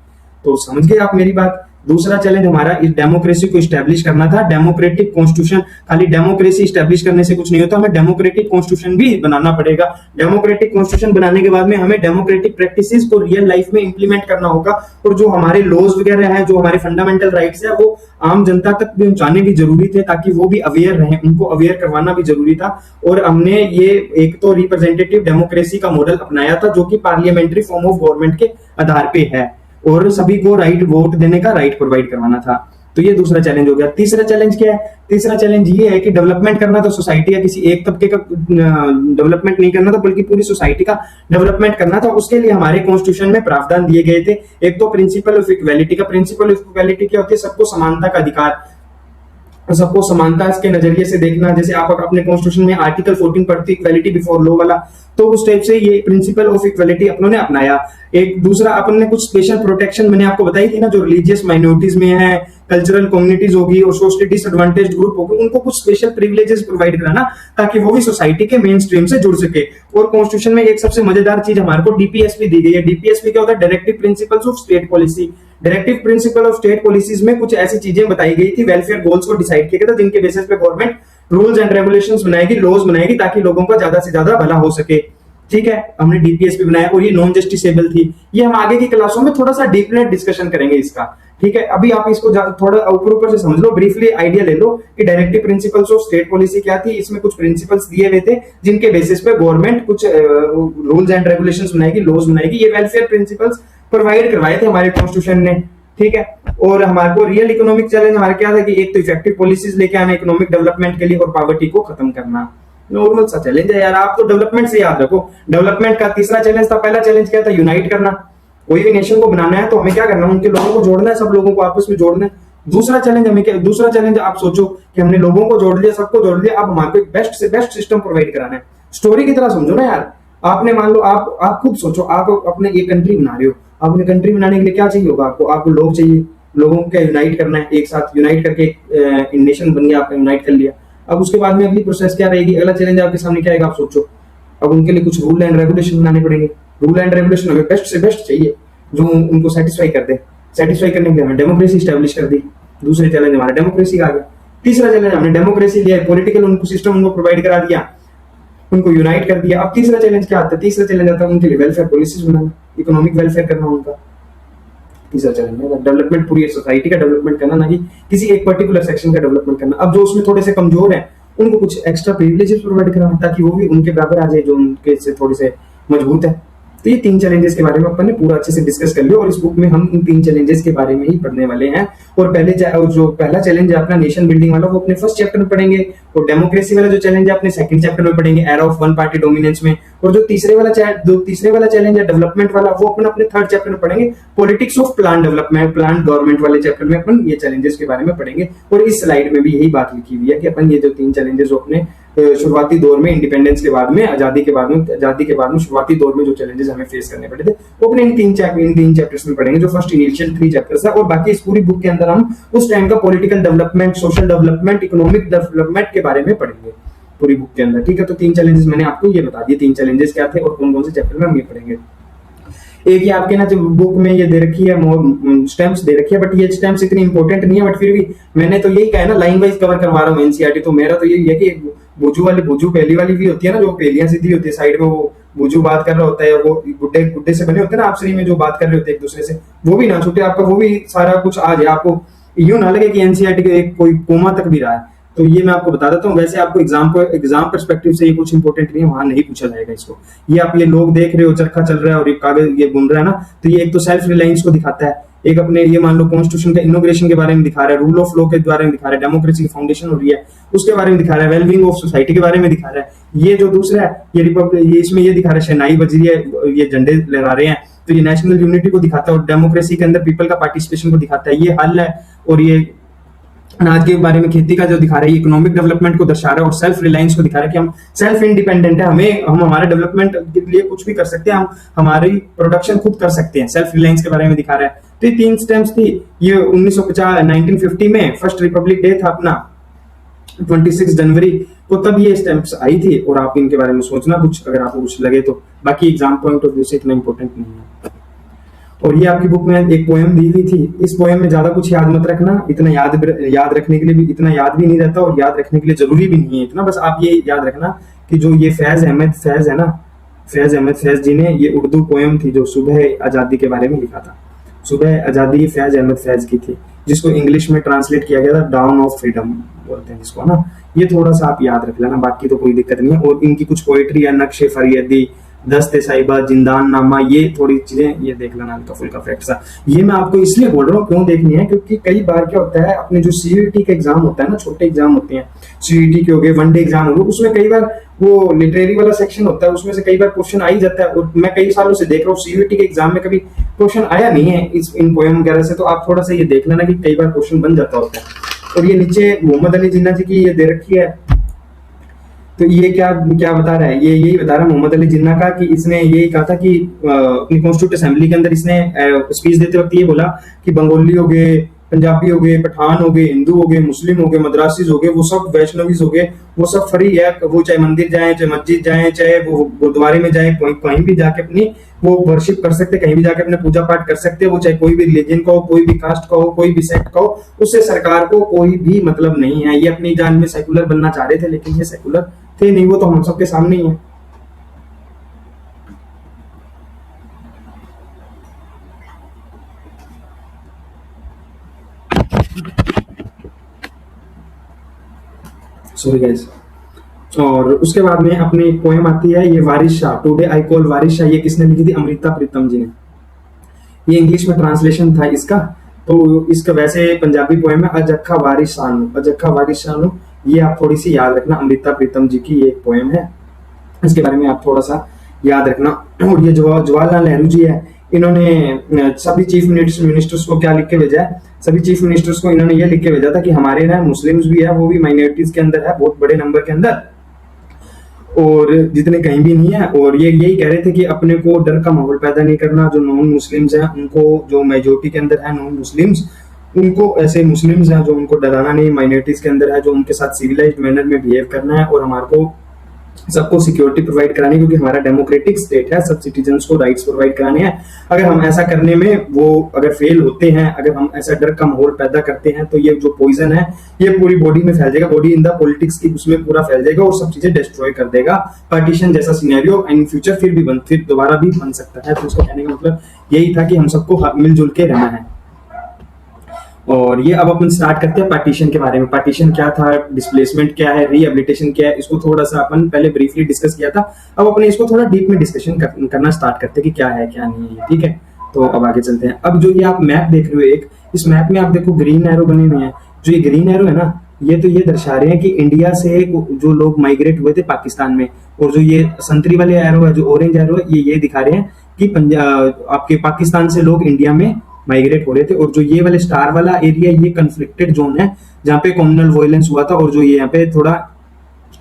तो समझ गए आप मेरी बात। दूसरा चैलेंज हमारा इस डेमोक्रेसी को स्टैब्लिश करना था, डेमोक्रेटिक कॉन्स्टिट्यूशन। खाली डेमोक्रेसी स्टैब्लिश करने से कुछ नहीं होता, हमें डेमोक्रेटिक कॉन्स्टिट्यूशन भी बनाना पड़ेगा। डेमोक्रेटिक कॉन्स्टिट्यूशन बनाने के बाद में हमें डेमोक्रेटिक प्रैक्टिसेस को रियल लाइफ में इंप्लीमेंट करना होगा, और जो हमारे लॉज वगैरह है, जो हमारे फंडामेंटल राइट्स है, वो आम जनता तक भी पहुंचाने भी जरूरी थे, ताकि वो भी अवेयर रहे, उनको अवेयर करवाना भी जरूरी था। और हमने ये एक तो रिप्रेजेंटेटिव डेमोक्रेसी का मॉडल अपनाया था, जो कि पार्लियामेंट्री फॉर्म ऑफ गवर्नमेंट के आधार पे है, और सभी को राइट वोट देने का राइट प्रोवाइड करवाना था। तो ये दूसरा चैलेंज हो गया। तीसरा चैलेंज क्या है, तीसरा चैलेंज ये है कि डेवलपमेंट करना, तो सोसाइटी या किसी एक तबके का डेवलपमेंट नहीं करना था, बल्कि पूरी सोसाइटी का डेवलपमेंट करना था। उसके लिए हमारे कॉन्स्टिट्यूशन में प्रावधान दिए गए थे। एक तो प्रिंसिपल ऑफ इक्वालिटी का, प्रिंसिपल ऑफ इक्वालिटी क्या होती है, सबको समानता का अधिकार, सबको समानता के नजरिए से देखना। जैसे आप अपने कॉन्स्टिट्यूशन में आर्टिकल 14 पढ़ते, इक्वालिटी बिफोर लॉ वाला, तो उस टाइप से ये प्रिंसिपल ऑफ इक्वालिटी अपनों ने अपनाया। एक दूसरा, अपन ने कुछ स्पेशल प्रोटेक्शन मैंने आपको बताई थी ना, जो रिलीजियस माइनॉरिटीज में है, कल्चरल कम्युनिटीज होगी और सोशली डिसएडवांटेज ग्रुप होगी, उनको कुछ स्पेशल प्रिविलेजेस प्रोवाइड कराना, ताकि वो भी सोसाइटी के मेन स्ट्रीम से जुड़ सके। और कॉन्स्टिट्यूशन में एक सबसे मजेदार चीज हमारे को डीपीएसपी दी गई है। डीपीएसपी क्या होता है, directive principles of state policy. Directive principle of state policies में कुछ ऐसी चीजें बताई गई थी, वेलफेयर गोल्स को डिसाइड किया गया था, जिनके बेसिस पे गवर्नमेंट रूल्स एंड रेगुलेशंस बनाएगी, लॉज बनाएगी, ताकि लोगों का ज्यादा से ज्यादा भला हो सके। ठीक है, हमने डीपीएसपी बनाया, और ये नॉन जस्टिसेबल थी। ये हम आगे की क्लासों में थोड़ा सा डीपली डिस्कशन करेंगे इसका। ठीक है, अभी आप इसको थोड़ा ऊपर से समझ लो, ब्रीफली आइडिया ले लो कि directive principles of state policy क्या थी। इसमें कुछ प्रिंसिपल्स दिए हुए थे, जिनके बेसिस पे गवर्नमेंट कुछ रूल्स एंड रेगुलेशंस बनाएगी, लॉज बनाएगी। ये वेलफेयर प्रिंसिपल्स प्रोवाइड करवाए थे हमारे कॉन्स्टिट्यूशन ने। ठीक है, और हमारे को रियल इकोनॉमिक चैलेंज हमारा क्या था कि एक तो इफेक्टिव पॉलिसीज लेके आना इकोनॉमिक डेवलपमेंट के लिए, और पॉवर्टी को खत्म करना। नॉर्मल सा चैलेंज है यार, आप तो डेवलपमेंट से याद रखो। डेवलपमेंट का तीसरा चैलेंज था, पहला चैलेंज क्या था, यूनाइट करना। कोई भी नेशन को बनाना है तो हमें क्या करना है, उनके लोगों को जोड़ना है, सब लोगों को आपस में जोड़ना है। दूसरा चैलेंज हमें क्या, दूसरा चैलेंज आप सोचो कि हमने लोगों को जोड़ लिया, सबको जोड़ लिया, अब हमारे को एक बेस्ट से बेस्ट सिस्टम प्रोवाइड कराना है। स्टोरी की तरह समझो ना यार। आपने मान लो, आप खुद सोचो, आप अपने एक कंट्री बना रहे हो। अपने कंट्री बनाने के लिए क्या चाहिए होगा आपको लोग चाहिए, लोगों को यूनाइट करना है, एक साथ यूनाइट करके एक नेशन बन गया, आपका यूनाइट कर लिया। अब उसके बाद में अगली प्रोसेस क्या रहेगी, अगला चैलेंज आपके सामने क्या आएगा, आप सोचो। अब उनके लिए कुछ रूल एंड रेगुलेशन बनाने पड़ेंगे। रूल एंड रेगुलेशन हमें बेस्ट से बेस्ट चाहिए, जो उनको सेटिस्फाई कर दे। सेटिस्फाई करने के लिए हमें डेमोक्रेसी स्टैब्लिश कर दी। दूसरे चैलेंज हमारा डेमोक्रेसी का आ गया। तीसरा चैलेंज, हमने डेमोक्रेसी लिया, पॉलिटिकल उनको सिस्टम उनको प्रोवाइड करा दिया, उनको यूनाइट कर दिया। अब तीसरा चैलेंज क्या आता है, तीसरा चैलेंज आता है उनके लिए वेलफेयर पॉलिसीज बनाना, इकोनॉमिक वेलफेयर करना उनका। तीसरा चैलेंज है डेवलपमेंट, पूरी सोसाइटी का डेवलपमेंट करना, ना कि किसी एक पर्टिकुलर सेक्शन का डेवलपमेंट करना। अब जो उसमें थोड़े से कमजोर हैं, उनको कुछ एक्स्ट्रा प्रिविलेजेस प्रोवाइड कराना, ताकि वो भी उनके बराबर आ जाए, जो उनके से थोड़े से मजबूत है। तो ये 3 चैलेंजेस के बारे में अपन ने पूरा अच्छे से डिस्कस कर लिया और इस बुक में हम इन 3 चैलेंजेस के बारे में ही पढ़ने वाले हैं। और जो पहला चैलेंज है अपना नेशन बिल्डिंग वाला, वो अपने फर्स्ट चैप्टर में पढ़ेंगे, और डेमोक्रेसी वाला जो चैलेंज है अपने सेकंड चैप्टर में पढ़ेंगे, era of one party dominance में। और जो तीसरे वाला चैलेंज है डेवलपमेंट वाला, वो अपन अपने थर्ड चैप्टर में पढ़ेंगे, politics of plan development, plan government वाले चैप्टर में अपन ये चैलेंजेस के बारे में पढ़ेंगे। और इस स्लाइड में भी यही बात लिखी हुई है कि अपन ये जो 3 चैलेंजेस अपने शुरुआती दौर में, इंडिपेंडेंस के बाद में, आजादी के बाद में शुरुआती दौर में जो चैलेंजेस हमें फेस करने पड़े थे, वो अपने इन तीन चैप्टर्स में पढ़ेंगे, जो फर्स्ट इनिशियल 3 चैप्टर्स है। और बाकी इस पूरी बुक के अंदर हम उस टाइम का political development, social development, economic development के बारे में पढ़ेंगे पूरी बुक के अंदर। ठीक है, तो 3 चैलेंजेस मैंने आपको ये बता दिए, 3 चैलेंजेस क्या थे और कौन कौन से चैप्टर में हम ये पढ़ेंगे। एक ये आपके ना जो बुक में ये दे रखी है, स्टेम्प्स दे रखी है, बट ये स्टेम्प्स इतनी इंपॉर्टेंट नहीं है, बट फिर भी मैंने तो यही कहा है ना, लाइन वाइज कवर करवा रहा हूँ एनसीईआरटी। तो मेरा तो यही है कि बुजू पहली वाली भी होती है ना, जो पहलियां सीधी होती है साइड में, वो बुजू बात कर रहा होता है, वो गुड्डे से बने होते हैं ना आपसरी में, जो बात कर रहे होते हैं एक दूसरे से, वो भी ना छूटे आपका, वो भी सारा कुछ आ जाए, आपको यूं ना लगे कि एनसीईआरटी के कोई कोमा तक भी रहा है। तो ये मैं आपको बता देता हूँ। वैसे आपको एग्जाम पर्सपेक्टिव से ये कुछ इंपॉर्टेंट नहीं है, वहां नहीं पूछा जाएगा इसको। ये आप ये लोग देख रहे हो, चरखा चल रहा है और ये कागज ये बुन रहा है ना, तो ये एक तो सेल्फ रिलायंस को दिखाता है, एक अपने ये मान लो कॉन्स्टिट्यूशन का इनोग्रेशन के बारे में दिखा रहा है, रूल ऑफ लॉ के बारे में दिखा रहा है, डेमोक्रेसी की फाउंडेशन हो रही है उसके बारे में दिखा रहा है, वेलबींग ऑफ सोसाइटी के बारे में दिखा रहा है। ये जो दूसरा है, ये रिपब्लिक, ये इसमें ये दिखा रहा है, शहनाई बज रही है, ये झंडे लहरा रहे हैं, तो ये नेशनल यूनिटी को दिखाता है, और डेमोक्रेसी के अंदर पीपल का पार्टिसिपेशन को दिखाता है, ये हल है। और ये अनाज के बारे में, खेती का जो दिखा रहा है, इकोनॉमिक डेवलपमेंट को दर्शा रहा है, और सेल्फ रिलायंस को दिखा रहा है कि हम सेल्फ इंडिपेंडेंट है, हम हमारे डेवलपमेंट के लिए कुछ भी कर सकते हैं, हम हमारी प्रोडक्शन खुद कर सकते हैं, सेल्फ रिलायंस के बारे में दिखा रहा है। तो ये 3 स्टेम्स थी। ये 1950 में फर्स्ट रिपब्लिक डे था अपना, 26 जनवरी को, तब ये स्टेम्प्स आई थी। और आप इनके बारे में सोचना कुछ, अगर आपको कुछ लगे तो। बाकी एग्जाम पॉइंट ऑफ व्यू से इतना इंपॉर्टेंट नहीं है। और ये आपकी बुक में एक पोएम दी हुई थी, इस पोएम में ज्यादा कुछ याद मत रखना, इतना याद रखने के लिए भी इतना याद भी नहीं रहता, और याद रखने के लिए जरूरी भी नहीं है इतना। बस आप ये याद रखना कि जो ये फैज अहमद फैज जी ने, ये उर्दू पोएम थी जो सुबह आजादी के बारे में लिखा था। सुबह आजादी फैज अहमद फैज की थी, जिसको इंग्लिश में ट्रांसलेट किया गया था डाउन ऑफ फ्रीडम बोलते हैं जिसको ना। ये थोड़ा सा आप याद रख लेना, बाकी तो कोई दिक्कत नहीं है। और इनकी कुछ पोएट्री है, नक्शे फरियदी, दस्ते साहिबा, जिंदान नामा, ये थोड़ी चीजें ये देख लेना, हल्का फुल्का फैक्ट्स है। ये मैं आपको इसलिए बोल रहा हूँ, क्यों देखनी है, क्योंकि कई बार क्या होता है, अपने जो सीयूईटी के एग्जाम होता है ना, छोटे एग्जाम होते हैं सीयूईटी के हो गए, वनडे एग्जाम हो गए, उसमें कई बार वो लिटरेरी वाला सेक्शन होता है, उसमें से कई बार क्वेश्चन आ ही जाता है। और मैं कई सालों से देख रहा हूँ सीयूईटी के एग्जाम में कभी क्वेश्चन आया नहीं है इन पोएम वगैरह से, तो आप थोड़ा सा ये देख लेना कि कई बार क्वेश्चन बन जाता होता है। और ये नीचे मोहम्मद अली जिन्ना जी की ये दे रखी है, तो ये क्या बता रहा है, ये यही बता रहा है मोहम्मद अली जिन्ना का, कि इसने यही कहा था कि अपनी कॉन्स्टिट्यूंट असेंबली के अंदर इसने स्पीच देते वक्त ये बोला कि बंगाली हो गए, पंजाबी हो गए, पठान हो गए, हिंदू हो गए, मुस्लिम हो गए, मद्रासीज हो गए, वो सब वैष्णवीज हो गए, वो सब फ्री है, वो चाहे मंदिर जाए, चाहे मस्जिद जाए, चाहे वो गुरुद्वारे में जाए, कहीं भी जाके अपनी वो वर्शिप कर सकते, कहीं भी जाके अपने पूजा पाठ कर सकते हैं, वो चाहे कोई भी रिलीजन का हो, कोई भी कास्ट का हो, कोई भी सेक्ट का हो, उससे सरकार को कोई भी मतलब नहीं है। ये अपनी जान में सेकुलर बनना चाह रहे थे, लेकिन ये सेकुलर थे नहीं, वो तो हम सबके सामने ही है। Sorry guys. और उसके बाद में अपनी एक पोएम आती है, ये वारिस शाह, टुडे आई कॉल वारिस शाह, ये किसने लिखी थी, अमृता प्रीतम जी ने। ये इंग्लिश में ट्रांसलेशन था इसका, तो इसका वैसे पंजाबी पोएम है, अजक्खा वारिस शाह, ये आप थोड़ी सी याद रखना, अमृता प्रीतम जी की ये एक पोएम है, इसके बारे में आप थोड़ा सा याद रखना। और ये जवाहरलाल नेहरू जी है, इन्होंने सभी चीफ मिनिस्टर्स को क्या लिख के भेजा है, सभी चीफ मिनिस्टर्स को इन्होंने ये लिख के भेजा था कि हमारे ना मुस्लिम्स भी है, वो भी माइनॉरिटीज के अंदर है, बहुत बड़े नंबर के अंदर, और जितने कहीं भी नहीं है। और ये यही कह रहे थे कि अपने को डर का माहौल पैदा नहीं करना, जो नॉन मुस्लिम्स हैं उनको, जो मेजोरिटी के अंदर है नॉन मुस्लिम्स, उनको ऐसे मुस्लिम्स हैं जो उनको डराना नहीं, माइनॉरिटीज के अंदर है जो उनके साथ सिविलाइज्ड मैनर में बिहेव करना है, और हमारे को सबको सिक्योरिटी प्रोवाइड करानी, क्योंकि हमारा डेमोक्रेटिक स्टेट है, सब सिटीजन्स को राइट्स प्रोवाइड कराने हैं। अगर हम ऐसा करने में वो अगर फेल होते हैं, अगर हम ऐसा डर का माहौल पैदा करते हैं, तो ये जो पॉइजन है ये पूरी बॉडी में फैल जाएगा, बॉडी इन द पॉलिटिक्स की उसमें पूरा फैल जाएगा और सब चीजें डिस्ट्रॉय कर देगा। पार्टीशन जैसा सिनेरियो इन फ्यूचर फिर दोबारा भी बन सकता है। तो उसका कहने का मतलब यही था कि हम सबको मिलजुल के रहना है। और ये अब अपन स्टार्ट करते हैं पार्टीशन के बारे में। पार्टीशन क्या था, डिस्प्लेसमेंट क्या है, रिहेबिलिटेशन क्या है, इसको थोड़ा सा अपन पहले ब्रीफली डिस्कस किया था। अब अपन इसको थोड़ा डीप में डिस्कशन करना स्टार्ट करते हैं कि क्या है क्या नहीं है, ठीक है। तो अब आगे चलते हैं। अब जो ये आप मैप देख रहे हो, एक इस मैप में आप देखो ग्रीन एरो बने हुए हैं। जो ये ग्रीन एरो है ना, ये तो ये दर्शा रहे हैं कि इंडिया से जो लोग माइग्रेट हुए थे पाकिस्तान में, और जो ये संतरी वाले एरो है, जो ऑरेंज एरो है, ये दिखा रहे हैं कि पंजाब आपके पाकिस्तान से लोग इंडिया में माइग्रेट हो रहे थे। और जो ये वाले स्टार वाला एरिया, ये कन्फ्लिक्टेड जोन है जहाँ पे कम्युनल वायलेंस हुआ था। और जो ये यहाँ पे थोड़ा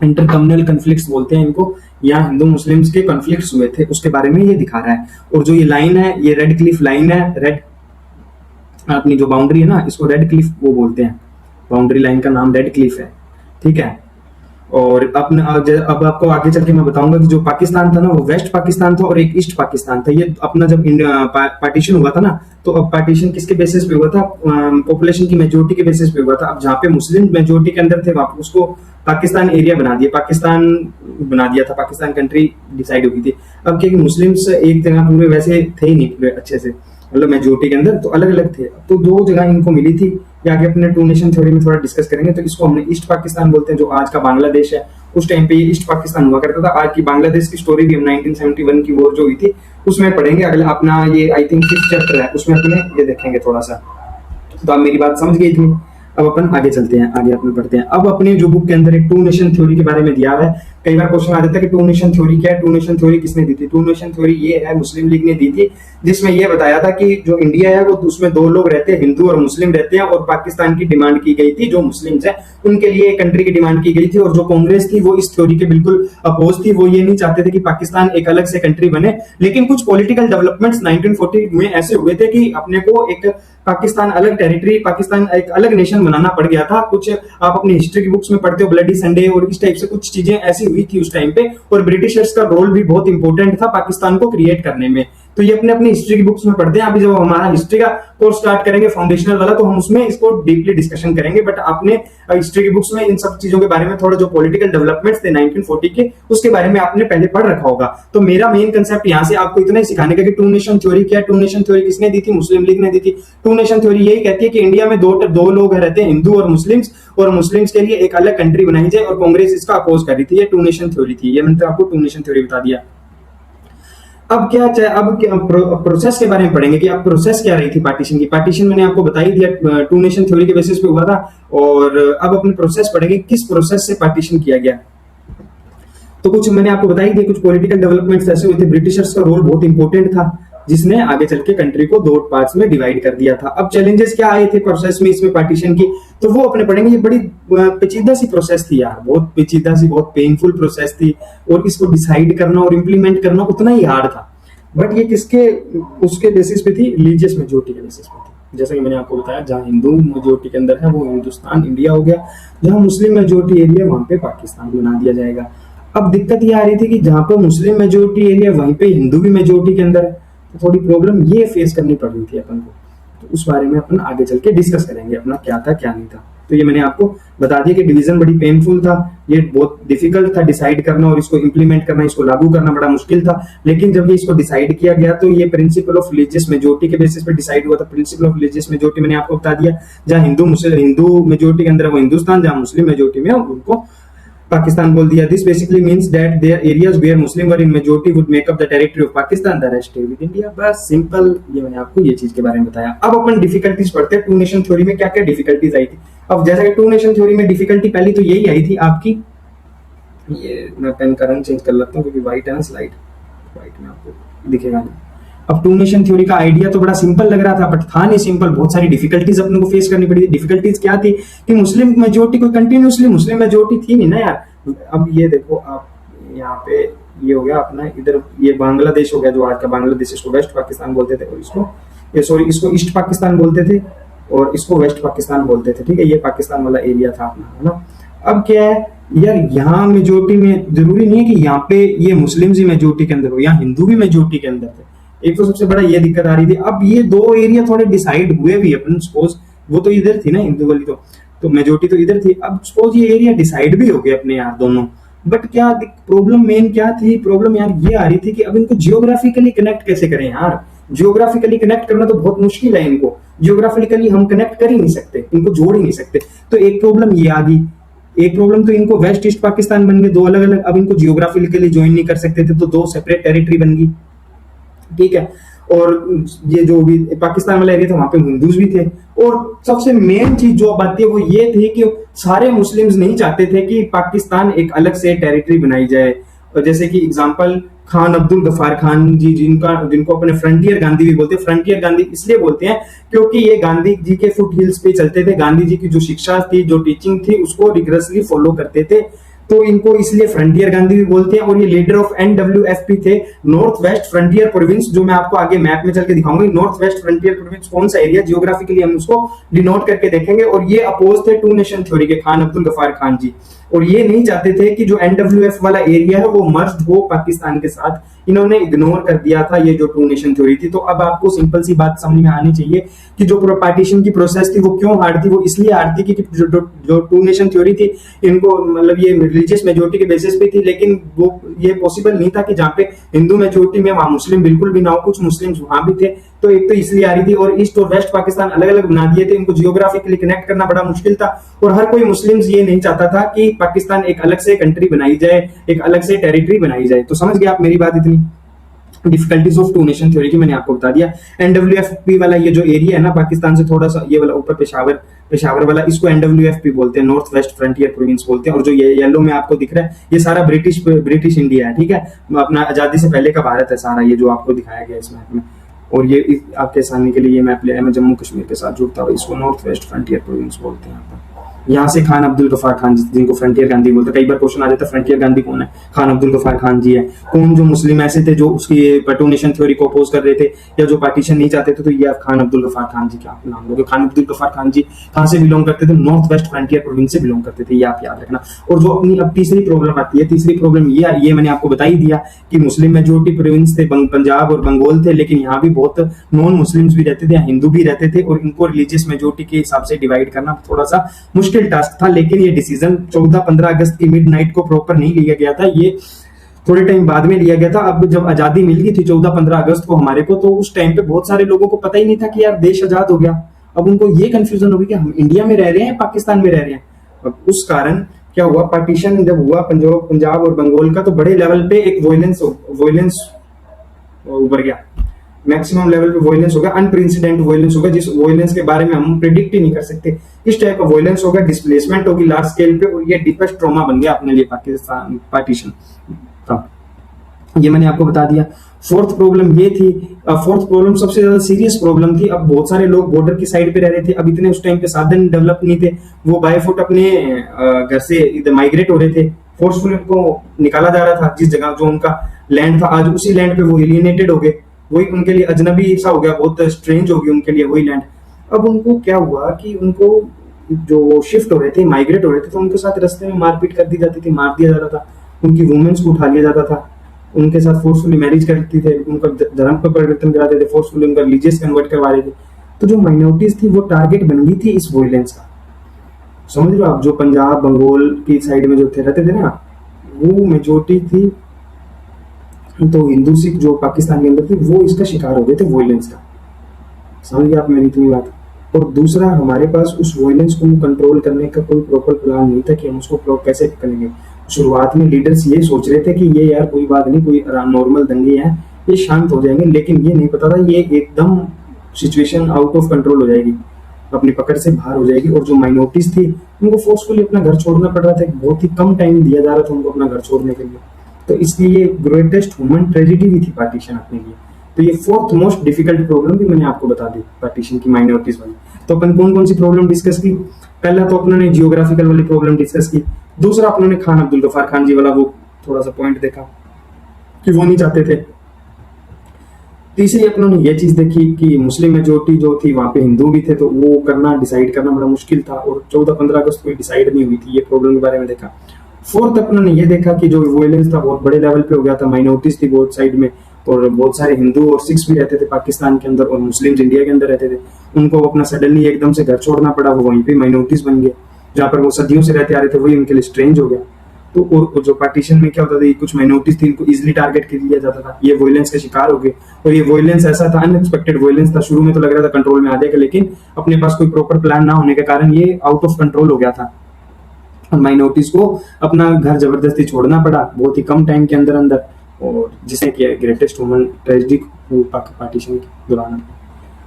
इंटर कम्युनल कन्फ्लिक्ट्स बोलते हैं इनको, यहाँ हिंदू मुस्लिम्स के कन्फ्लिक्ट्स हुए थे, उसके बारे में ये दिखा रहा है। और जो ये लाइन है, ये रेड क्लिफ लाइन है। रेड अपनी जो बाउंड्री है ना, इसको रेड क्लिफ वो बोलते हैं, बाउंड्री लाइन का नाम रेड क्लिफ है, ठीक है। और अब आपको आगे चल के मैं बताऊंगा कि जो पाकिस्तान था ना, वो वेस्ट पाकिस्तान था और एक ईस्ट पाकिस्तान था। ये अपना जब पार्टीशन हुआ था ना, तो अब पार्टीशन किसके बेसिस पे हुआ था? पॉपुलेशन की मेजोरिटी के बेसिस पे हुआ था। अब जहाँ पे मुस्लिम मेजोरिटी के अंदर थे, वहां उसको पाकिस्तान एरिया बना दिया, पाकिस्तान बना दिया था, पाकिस्तान कंट्री डिसाइड हो गई थी। अब क्या मुस्लिम्स एक जगह पूरे वैसे थे ही नहीं पूरे अच्छे से, मतलब मेजोरिटी के अंदर तो अलग अलग थे। तो दो जगह इनको मिली थी। ये आगे अपने टू नेशन थ्योरी में थोड़ा डिस्कस करेंगे। तो इसको हमने ईस्ट पाकिस्तान बोलते हैं, जो आज का बांग्लादेश है। उस टाइम पे ये ईस्ट पाकिस्तान हुआ करता था। आज की बांग्लादेश की स्टोरी भी हम 1971 की वॉर जो हुई थी उसमें पढ़ेंगे। अगला अपना ये आई थिंक 5th चैप्टर है, उसमें अपने ये देखेंगे थोड़ा सा। तो आप मेरी बात समझ गई थी। अब अपन आगे चलते हैं, आगे अपन पढ़ते हैं। अब अपने जो बुक के अंदर एक टू नेशन थ्योरी के बारे में दिया हुआ है। कई बार क्वेश्चन आ जाता है कि टू नेशन थ्योरी क्या है, टू नेशन थ्योरी किसने दी थी? टू नेशन थ्योरी ये है, मुस्लिम लीग ने दी थी, जिसमें यह बताया था कि जो इंडिया है वो उसमें दो लोग रहते हैं, हिंदू और मुस्लिम रहते हैं। और पाकिस्तान की डिमांड की गई थी, जो मुस्लिम्स है उनके लिए कंट्री की डिमांड की गई थी। और जो कांग्रेस थी वो इस थ्योरी के बिल्कुल अपोज थी। वो ये नहीं चाहते थे कि पाकिस्तान एक अलग से कंट्री बने। लेकिन कुछ पॉलिटिकल डेवलपमेंट्स 1940 में ऐसे हुए थे कि अपने को एक पाकिस्तान अलग टेरिटरी, पाकिस्तान एक अलग नेशन बनाना पड़ गया था। कुछ आप अपनी हिस्ट्री की बुक्स में पढ़ते हो, ब्लडी संडे और इस टाइप से कुछ चीजें ऐसी हुई थी उस टाइम पे। और ब्रिटिशर्स का रोल भी बहुत इंपॉर्टेंट था पाकिस्तान को क्रिएट करने में। तो ये अपने अपनी हिस्ट्री की बुक्स में पढ़ते हैं। अभी जब हमारा हिस्ट्री का कोर्स स्टार्ट करेंगे फाउंडेशनल वाला, तो हम उसमें इसको डीपली डिस्कशन करेंगे। बट आपने हिस्ट्री की बुक्स में इन सब चीजों के बारे में थोड़ा जो पॉलिटिकल डेवलपमेंट्स थे 1940 के, उसके बारे में आपने पहले पढ़ रखा होगा। तो मेरा मेन कंसेप्ट यहाँ से आपको इतना ही सिखाने का कि टू नेशन थ्योरी क्या है। टू नेशन थ्योरी किसने दी थी? मुस्लिम लीग ने दी थी। टू नेशन थ्योरी यही कहती है कि इंडिया में दो लोग रहते हैं, हिंदू और मुस्लिम्स, और मुस्लिम्स के लिए एक अलग कंट्री बनाई जाए। और कांग्रेस इसका अपोज कर रही थी। ये टू नेशन थ्योरी थी। ये मैंने तो आपको टू नेशन थ्योरी बता दिया। अब क्या प्रोसेस के बारे में पढ़ेंगे कि अब प्रोसेस क्या रही थी पार्टीशन की। पार्टीशन मैंने आपको बता ही दिया, टू नेशन थ्योरी के बेसिस पे हुआ था। और अब अपने प्रोसेस पढ़ेंगे, किस प्रोसेस से पार्टीशन किया गया। तो कुछ मैंने आपको बता ही दिया, कुछ पॉलिटिकल डेवलपमेंट्स ऐसे हुए थे। ब्रिटिशर्स का रोल बहुत इंपॉर्टेंट था, जिसने आगे चल के कंट्री को दो पार्ट्स में डिवाइड कर दिया था। अब चैलेंजेस क्या आए थे प्रोसेस में, इसमें पार्टीशन की, तो वो अपने पढ़ेंगे। ये बड़ी पेचीदा सी प्रोसेस थी यार, बहुत पेचीदा सी, बहुत पेनफुल प्रोसेस थी। और इसको डिसाइड करना और इंप्लीमेंट करना उतना ही हार्ड था। बट ये किसके उसके बेसिस पे थी? रिलीजियस मेजोरिटी के बेसिस पे थी। जैसा कि मैंने आपको बताया, जहाँ हिंदू मेजोरिटी के अंदर है वो हिंदुस्तान इंडिया हो गया, जहाँ मुस्लिम मेजोरिटी एरिया वहां पे पाकिस्तान बना दिया जाएगा। अब दिक्कत ये आ रही थी कि जहां पर मुस्लिम मेजोरिटी एरिया वहीं पे हिंदू भी मेजोरिटी के अंदर है, तो थोड़ी प्रॉब्लम ये फेस करनी पड़ रही थी अपन को। तो उस बारे में अपन आगे चल के डिस्कस करेंगे अपना क्या था क्या नहीं था। तो ये मैंने आपको बता दिया कि डिवीजन बड़ी पेनफुल था, ये बहुत डिफिकल्ट था डिसाइड करना और इसको इंप्लीमेंट करना, इसको लागू करना बड़ा मुश्किल था। लेकिन जब ये इसको डिसाइड किया गया तो ये प्रिंसिपल ऑफ रिलीजियस मेजोरिटी के बेसिस पे डिसाइड हुआ था। प्रिंसिपल ऑफ रिलीजियस मेजोरिटी मैंने आपको बता दिया, जहां हिंदू मेजोरिटी के अंदर है वो हिंदुस्तान, जहां मुस्लिम मेजोरिटी में उनको पाकिस्तान बोल दिया। This basically means that there areas where Muslim were in majority would make up the territory of Pakistan, the rest with India. बस सिंपल, ये मैंने आपको ये चीज के बारे में बताया। अब अपन डिफिकल्टीज पढ़ते हैं। टू नेशन थ्योरी में क्या क्या डिफिकल्टीज आई थी। अब जैसा कि टू नेशन थ्योरी में डिफिकल्टी पहली तो यही आई थी आपकी, ये मैं पेन का रंग चेंज कर लेता हूँ क्योंकि व्हाइट है ना स्लाइड, व्हाइट में आपको दिखेगा नहीं। अब टू नेशन थ्योरी का आइडिया तो बड़ा सिंपल लग रहा था, बट था नहीं सिंपल। बहुत सारी डिफिकल्टीज अपने को फेस करनी पड़ी। डिफिकल्टीज क्या थी कि मुस्लिम मेजोरिटी कोई कंटिन्यूअसली मुस्लिम मेजोरिटी थी नहीं ना यार। अब ये देखो आप, यहाँ पे ये हो गया अपना, इधर ये बांग्लादेश हो गया, जो आज का बांग्लादेश, इसको वेस्ट पाकिस्तान बोलते थे, और इसको ईस्ट पाकिस्तान बोलते थे, और इसको वेस्ट पाकिस्तान बोलते थे। ठीक है, ये पाकिस्तान वाला एरिया था अपना, है ना। अब क्या है यार, यहाँ मेजोरिटी में जरूरी नहीं है कि यहाँ पे ये मुस्लिम ही मेजोरिटी के अंदर हो, यहाँ हिंदू भी मेजोरिटी के अंदर थे। एक तो सबसे बड़ा ये दिक्कत आ रही थी। अब ये दो एरिया थोड़े डिसाइड हुए भी अपन सपोज, वो तो इधर थी ना हिंदू वाली, तो मेजोरिटी तो इधर थी। अब सपोज ये एरिया डिसाइड भी हो गए अपने यार दोनों, बट क्या प्रॉब्लम मेन क्या थी? प्रॉब्लम यार ये आ रही थी कि अब इनको जियोग्राफिकली कनेक्ट कैसे करें यार। जियोग्राफिकली कनेक्ट करना तो बहुत मुश्किल है इनको, जियोग्राफिकली हम कनेक्ट कर ही नहीं सकते, इनको जोड़ ही नहीं सकते। तो एक प्रॉब्लम ये आ गई, एक प्रॉब्लम तो इनको वेस्ट ईस्ट पाकिस्तान बन गए दो अलग अलग, अब इनको जियोग्राफिकली ज्वाइन नहीं कर सकते थे तो दो सेपरेट टेरिटरी बन गई, ठीक है। और ये जो भी पाकिस्तान वाला एरिया था वहां पे हिंदूज भी थे। और सबसे मेन चीज जो अब आती है वो ये थी कि सारे मुस्लिम्स नहीं चाहते थे कि पाकिस्तान एक अलग से टेरिटरी बनाई जाए। और जैसे कि एग्जांपल खान अब्दुल गफ्फार खान जी, जिनको अपने फ्रंटियर गांधी भी बोलते हैं। फ्रंटियर गांधी इसलिए बोलते हैं क्योंकि ये गांधी जी के फुट हिल्स पे चलते थे, गांधी जी की जो शिक्षा थी, जो टीचिंग थी, उसको रिगरसली फॉलो करते थे, तो इनको इसलिए फ्रंटियर गांधी भी बोलते हैं। और ये लीडर ऑफ NWFP थे, नॉर्थ वेस्ट फ्रंटियर प्रोविंस, जो मैं आपको आगे मैप में चल के दिखाऊंगा। नॉर्थ वेस्ट फ्रंटियर प्रोविंस कौन सा एरिया, जियोग्राफिकली हम उसको डिनोट करके देखेंगे। और ये अपोज थे टू नेशन थ्योरी के, खान अब्दुल गफ्फार खान जी, और ये नहीं चाहते थे कि जो NWF वाला एरिया है वो मर्ज हो पाकिस्तान के साथ, इन्होंने इग्नोर कर दिया था ये जो टू नेशन थ्योरी थी। तो अब आपको सिंपल सी बात समझ में आनी चाहिए कि जो पार्टीशन की प्रोसेस थी वो क्यों हार्ड थी। वो इसलिए हार्ड थी कि जो टू नेशन थ्योरी थी, इनको मतलब ये रिलीजियस मेजोरिटी के बेसिस पे थी, लेकिन वो ये पॉसिबल नहीं था कि जहाँ पे हिंदू मेजोरिटी में वहां मुस्लिम बिल्कुल भी ना हो, कुछ मुस्लिम वहां भी थे। तो एक तो इसलिए आ रही थी, और ईस्ट और वेस्ट पाकिस्तान अलग अलग बना दिए थे, इनको जियोग्राफिकली कनेक्ट करना बड़ा मुश्किल था। और हर कोई मुस्लिम ये नहीं चाहता था कि पाकिस्तान एक अलग से कंट्री बनाई जाए, एक अलग से टेरिटरी बनाई जाए। तो समझ गए आप मेरी बात, इतनी difficulties of two nation theory की मैंने आपको बता दिया। NWFP वाला ये जो एरिया है ना पाकिस्तान से थोड़ा सा ये वाला ऊपर पेशावर वाला, इसको NWFP बोलते हैं, नॉर्थ वेस्ट फ्रंटियर प्रोविंस बोलते हैं। और जो ये येलो में आपको दिख रहा है ये सारा ब्रिटिश इंडिया है, ठीक है, अपना आजादी से पहले का भारत है सारा, ये जो आपको दिखाया गया इस मैप में। और ये आपके आसानी के लिए ये मैप लिया है मैं जम्मू कश्मीर के साथ जुड़ता हुआ, इसको नॉर्थ वेस्ट फ्रंटियर प्रोविंस बोलते हैं। यहाँ से खान अब्दुल गफ्फार खान जिनको फ्रंटियर गांधी बोलते हैं, कई बार क्वेश्चन आ जाता है फ्रंटियर गांधी कौन है, खान अब्दुल गफ्फार खान जी है। कौन जो मुस्लिम ऐसे थे जो उसकी टू नेशन थ्योरी को अपोज कर रहे थे या जो पार्टीशन नहीं चाहते थे, तो ये खान अब्दुल गफ्फार खान जी, क्या आप नाम लोगे। खान अब्दुल गफ्फार खान जी कहाँ से बिलोंग करते थे, नॉर्थ वेस्ट फ्रंटियर प्रोविंस से बिलोंग करते थे, ये आप याद रखना। और जो अपनी अब तीसरी प्रॉब्लम आती है, तीसरी प्रॉब्लम ये मैंने आपको बता ही दिया कि मुस्लिम मेजोरिटी प्रोविंस थे, पंजाब और बंगाल थे, लेकिन यहाँ भी बहुत नॉन मुस्लिम्स भी रहते थे, हिंदू भी रहते थे, और इनको रिलीजियस मेजोरिटी के हिसाब से डिवाइड करना थोड़ा सा मुश्किल टास्क था। लेकिन ये डिसीजन 14-15 अगस्त की मिडनाइट को प्रॉपर नहीं लिया गया था, ये थोड़े टाइम बाद में लिया गया था। अब जब आजादी मिल गई थी 14-15 अगस्त को हमारे को, तो उस टाइम पे बहुत सारे लोगों को पता ही नहीं था कि यार देश आजाद हो गया। अब उनको ये कंफ्यूजन हो गई कि हम इंडिया में रह रहे हैं, पाकिस्तान में रह रहे हैं। अब उस कारण क्या हुआ, पार्टीशन जब हुआ पंजाब और बंगाल का, तो बड़े लेवल पे एक वॉयलेंस उभर गया, मैक्सिमम लेवल पे वॉयलेंस होगा, अनप्रेसिडेंट वॉयलेंस होगा, जिस वॉयलेंस के बारे में हम प्रेडिक्ट ही नहीं कर सकते। इस टाइप का वॉयलेंस होगा, डिस्प्लेसमेंट होगी लार्ज स्केल पे, और ये डीपेस्ट ट्रॉमा बन गया अपने लिए पाकिस्तान पार्टीशन का। ये मैंने आपको बता दिया। फोर्थ प्रॉब्लम ये थी, फोर्थ प्रॉब्लम सबसे ज्यादा सीरियस प्रॉब्लम थी। अब बहुत सारे लोग बॉर्डर की साइड पे रह रहे थे, अब इतने उस टाइम पे साधन डेवलप नहीं थे, वो बाय फुट अपने घर से इधर माइग्रेट हो रहे थे, फोर्सफुली उनको निकाला जा रहा था। जिस जगह जो उनका लैंड था, आज उसी लैंड पे वो एलियनेटेड हो गए, वही उनके लिए अजनबी सा हो गया, बहुत स्ट्रेंज हो गई उनके लिए वही लैंड। अब उनको क्या हुआ कि उनको जो शिफ्ट हो रहे थे, माइग्रेट हो रहे थे, तो उनके साथ रास्ते में मारपीट कर दी जाती थी, मार दिया जाता था, उनकी वुमेन्स को उठा लिया जाता था, उनके साथ फोर्सफुली मैरिज करती थे, उनका धर्म का परिवर्तन कराते थे, फोर्सफुली उनका रिलीजियस कन्वर्ट करवा रहे थे। तो जो माइनॉरिटीज थी वो टारगेट बन गई थी इस वॉयलेंस का। समझ रहे हो आप, जो पंजाब बंगाल की साइड में जो थे रहते थे ना, वो मेजोरिटी थी, तो हिंदू सिख जो पाकिस्तान के अंदर थे वो इसका शिकार हो गए थे वॉयलेंस का। समझ गए आप मेरी इतनी बात। और दूसरा, हमारे पास उस वॉयलेंस को कंट्रोल करने का कोई प्रॉपर प्लान नहीं था कि हम उसको कैसे करेंगे। शुरुआत में लीडर्स ये सोच रहे थे कि ये यार कोई बात नहीं, कोई नॉर्मल दंगे हैं, ये शांत हो जाएंगे, लेकिन ये नहीं पता था ये एकदम सिचुएशन आउट ऑफ कंट्रोल हो जाएगी, अपनी पकड़ से बाहर हो जाएगी। और जो माइनॉरिटीज थी उनको फोर्सफुली अपना घर छोड़ना पड़ रहा था, बहुत ही कम टाइम दिया जा रहा था उनको अपना घर छोड़ने के लिए। तो इसलिए ये ग्रेटेस्ट ह्यूमन ट्रेजेडी भी थी पार्टीशन अपने लिए। तो ये फोर्थ मोस्ट डिफिकल्ट प्रॉब्लम भी मैंने आपको बता दी पार्टीशन की, माइनॉरिटीज वाली। तो अपन कौन कौन सी प्रॉब्लम डिस्कस की, पहला तो अपने जियोग्राफिकल वाली प्रॉब्लम डिस्कस की, दूसरा अपने खान अब्दुल गफ्फार खान जी वाला वो थोड़ा सा पॉइंट देखा कि वो नहीं चाहते थे। तीसरी अपनों ने ये चीज देखी कि मुस्लिम मेजोरिटी जो थी वहां पे हिंदू भी थे, तो वो डिसाइड करना बड़ा मुश्किल था, और 14-15 अगस्त को डिसाइड नहीं हुई थी, ये प्रॉब्लम के बारे में देखा। फोर्थ अपनों ने ये देखा कि जो वॉयलेंस था बहुत बड़े लेवल पे हो गया था, माइनॉरिटीज थी बहुत साइड में, और बहुत सारे हिंदू और सिख्स भी रहते थे पाकिस्तान के अंदर, और मुस्लिम्स इंडिया के अंदर रहते थे, उनको अपना सडनली एकदम से घर छोड़ना पड़ा, वो वहीं पे माइनॉरिटीज बन गए, जहाँ पर वो सदियों से रहते आ रहे थे, वही उनके लिए स्ट्रेंज हो गया। तो और जो पार्टीशन में क्या होता था, कुछ माइनॉरिटीज थी, इनको इजिली टारगेट कर लिया जाता था, ये वॉयलेंस का शिकार हो गए। और ये वॉयलेंस ऐसा था, अनएक्सपेक्टेड वॉयलेंस था, शुरू में तो लग रहा था कंट्रोल में आ जाएगा, लेकिन अपने पास कोई प्रॉपर प्लान ना होने के कारण ये आउट ऑफ कंट्रोल हो गया था। माइनॉरिटीज को अपना घर जबरदस्ती छोड़ना पड़ा बहुत ही कम टाइम के अंदर अंदर, और जिससे कि ग्रेटेस्ट ह्यूमन ट्रेजेडी पार्टीशन के दौरान।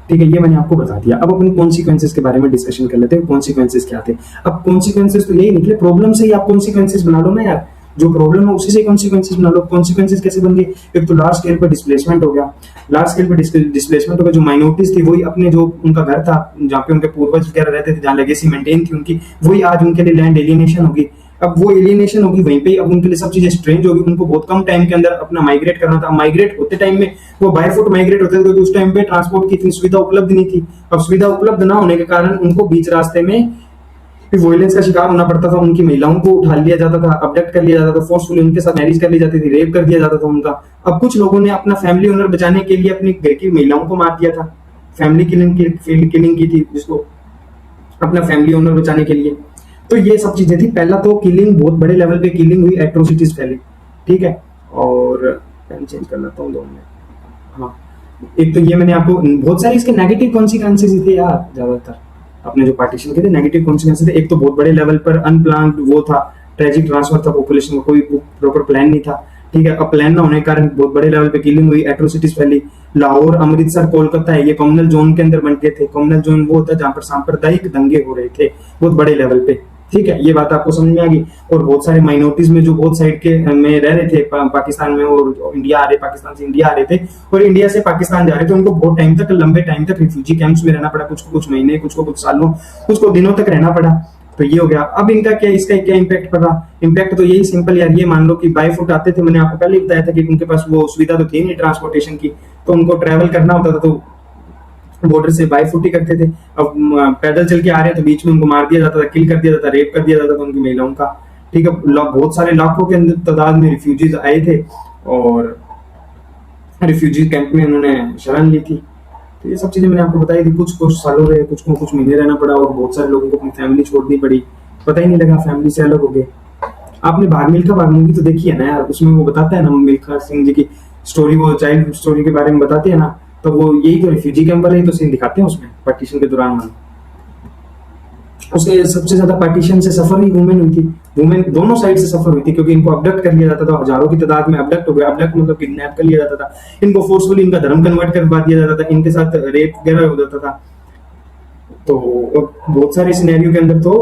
ठीक है, ये मैंने आपको बता दिया। अब अपने कॉन्सिक्वेंसेस के बारे में डिस्कशन कर लेते हैं। कॉन्सिक्वेंसेस क्या थे? अब कॉन्सिक्वेंसेस तो यही निकले, प्रॉब्लम से ही आप कॉन्सिक्वेंसेस बना लो ना यार, जो प्रॉब्लम है उसी से कॉन्सिक्वेंसेस बना लो। कॉन्सिक्वेंसेस कैसे बन गए? एक तो लार्ज स्केल पर डिस्प्लेसमेंट हो गया, लार्ज स्केल पर डिस्प्लेसमेंट हो गया। जो माइनॉरिटीज थी वही अपने जो उनका घर था, जहाँ पे उनके पूर्वज वगैरह रहते थे, जहाँ लेगेसी मेंटेन थी उनकी, वही आज उनके लिए लैंड एलियनेशन होगी। अब वो एलियनेशन होगी वहीं पे, अब उनके लिए सब चीजें स्ट्रेंज होगी, उनको बहुत कम टाइम के अंदर अपना माइग्रेट करना था। माइग्रेट होते टाइम में वो बाय फुट माइग्रेट होते थे, तो उस टाइम पे ट्रांसपोर्ट की इतनी सुविधा उपलब्ध नहीं थी। अब सुविधा उपलब्ध ना होने के कारण उनको बीच रास्ते में वॉयलेंस का शिकार होना पड़ता था। उनकी महिलाओं को उठा लिया जाता था, अबडक्ट कर लिया जाता था, फोर्सफुली उनके साथ मैरिज कर ली जाती थी, रेप कर दिया जाता था उनका। अब कुछ लोगों ने अपना फैमिली ओनर बचाने के लिए अपनी घर की महिलाओं को मार दिया था, फैमिली किलिंग की थी, जिसको अपना फैमिली ओनर बचाने के लिए। तो ये सब चीजें थी। पहला तो किलिंग, बहुत बड़े लेवल पे किलिंग हुई, एट्रोसिटीज फैली। ठीक है, और पेन चेंज कर लेता हूँ 2 मिनट। हाँ, एक तो ये मैंने आपको बहुत सारे इसके नेगेटिव कॉन्सिक्वेंसेस थे यार, ज्यादातर अपने जो पार्टीशन के थे नेगेटिव कॉन्सिक्वेंसेस थे। एक तो बहुत बड़े लेवल पर अनप्लान्ड वो था, ट्रेजिक ट्रांसफर था पॉपुलेशन का, कोई प्रॉपर प्लान नहीं था। ठीक है, अब प्लान ना होने के कारण बहुत बड़े लेवल पे किलिंग हुई, एट्रोसिटीज फैली। लाहौर, अमृतसर, कोलकाता है, ये कम्युनल जोन के अंदर बन गए थे। कम्युनल जोन वो होता है जहाँ पर सांप्रदायिक दंगे हो रहे थे बहुत बड़े लेवल पे। ठीक है, ये बात आपको समझ में आ गई। और बहुत सारे माइनॉरिटीज में जो बहुत साइड के में रह रहे थे पाकिस्तान में, और इंडिया आ रहे, पाकिस्तान से इंडिया आ रहे थे और इंडिया से पाकिस्तान जा रहे थे, उनको बहुत टाइम तक, लंबे टाइम तक रिफ्यूजी कैंप्स में रहना पड़ा, कुछ को कुछ महीने, कुछ को कुछ सालों, कुछ को दिनों तक रहना पड़ा। तो ये हो गया। अब इनका क्या, इसका क्या इम्पैक्ट पड़ा? इम्पैक्ट तो यही सिंपल यार, ये मान लो कि बाय फुट आते थे, मैंने आपको पहले ही बताया था कि उनके पास वो सुविधा तो थी नहीं ट्रांसपोर्टेशन की, तो उनको ट्रैवल करना होता था, तो बॉर्डर से बाय फुट ही करते थे। अब पैदल चल के आ रहे हैं तो बीच में उनको मार दिया जाता था, किल कर दिया जाता था, रेप कर दिया जाता था उनकी महिलाओं का। ठीक है, बहुत सारे लाखों के अंदर तादाद में रिफ्यूजीज आए थे और रिफ्यूजी कैंप में उन्होंने शरण ली थी। तो ये सब चीजें मैंने आपको बताई थी। कुछ कुछ सालों रहे, कुछ को कुछ महीने रहना पड़ा, और बहुत सारे लोगों को अपनी फैमिली छोड़नी पड़ी, पता ही नहीं लगा, फैमिली से अलग हो गए। आपने भाग मिल्खा भाग मूवी तो देखी है ना यार, उसमें वो बताता है ना मिल्खा सिंह जी की स्टोरी, वो चाइल्ड स्टोरी के बारे में बताते हैं ना, तो वो यही तो रिफ्यूजी कैंप वाले ही तो सीन दिखाते हैं उसमें, पार्टीशन के दौरान। उसके सबसे ज्यादा पार्टीशन से सफर ही वुमेन हुई थी, वुमेन दोनों साइड से सफर हुई थी, क्योंकि इनको अबडक्ट कर लिया जाता था, हजारों की तादाद में अबडक्ट हो गया। अबडक्ट मतलब किडनैप कर लिया जाता था, इनको फोर्सफुली इनका धर्म कन्वर्ट करवा दिया जाता था, इनके साथ रेप वगैरह हो जाता था। तो बहुत सारे सिनेरियो के अंदर तो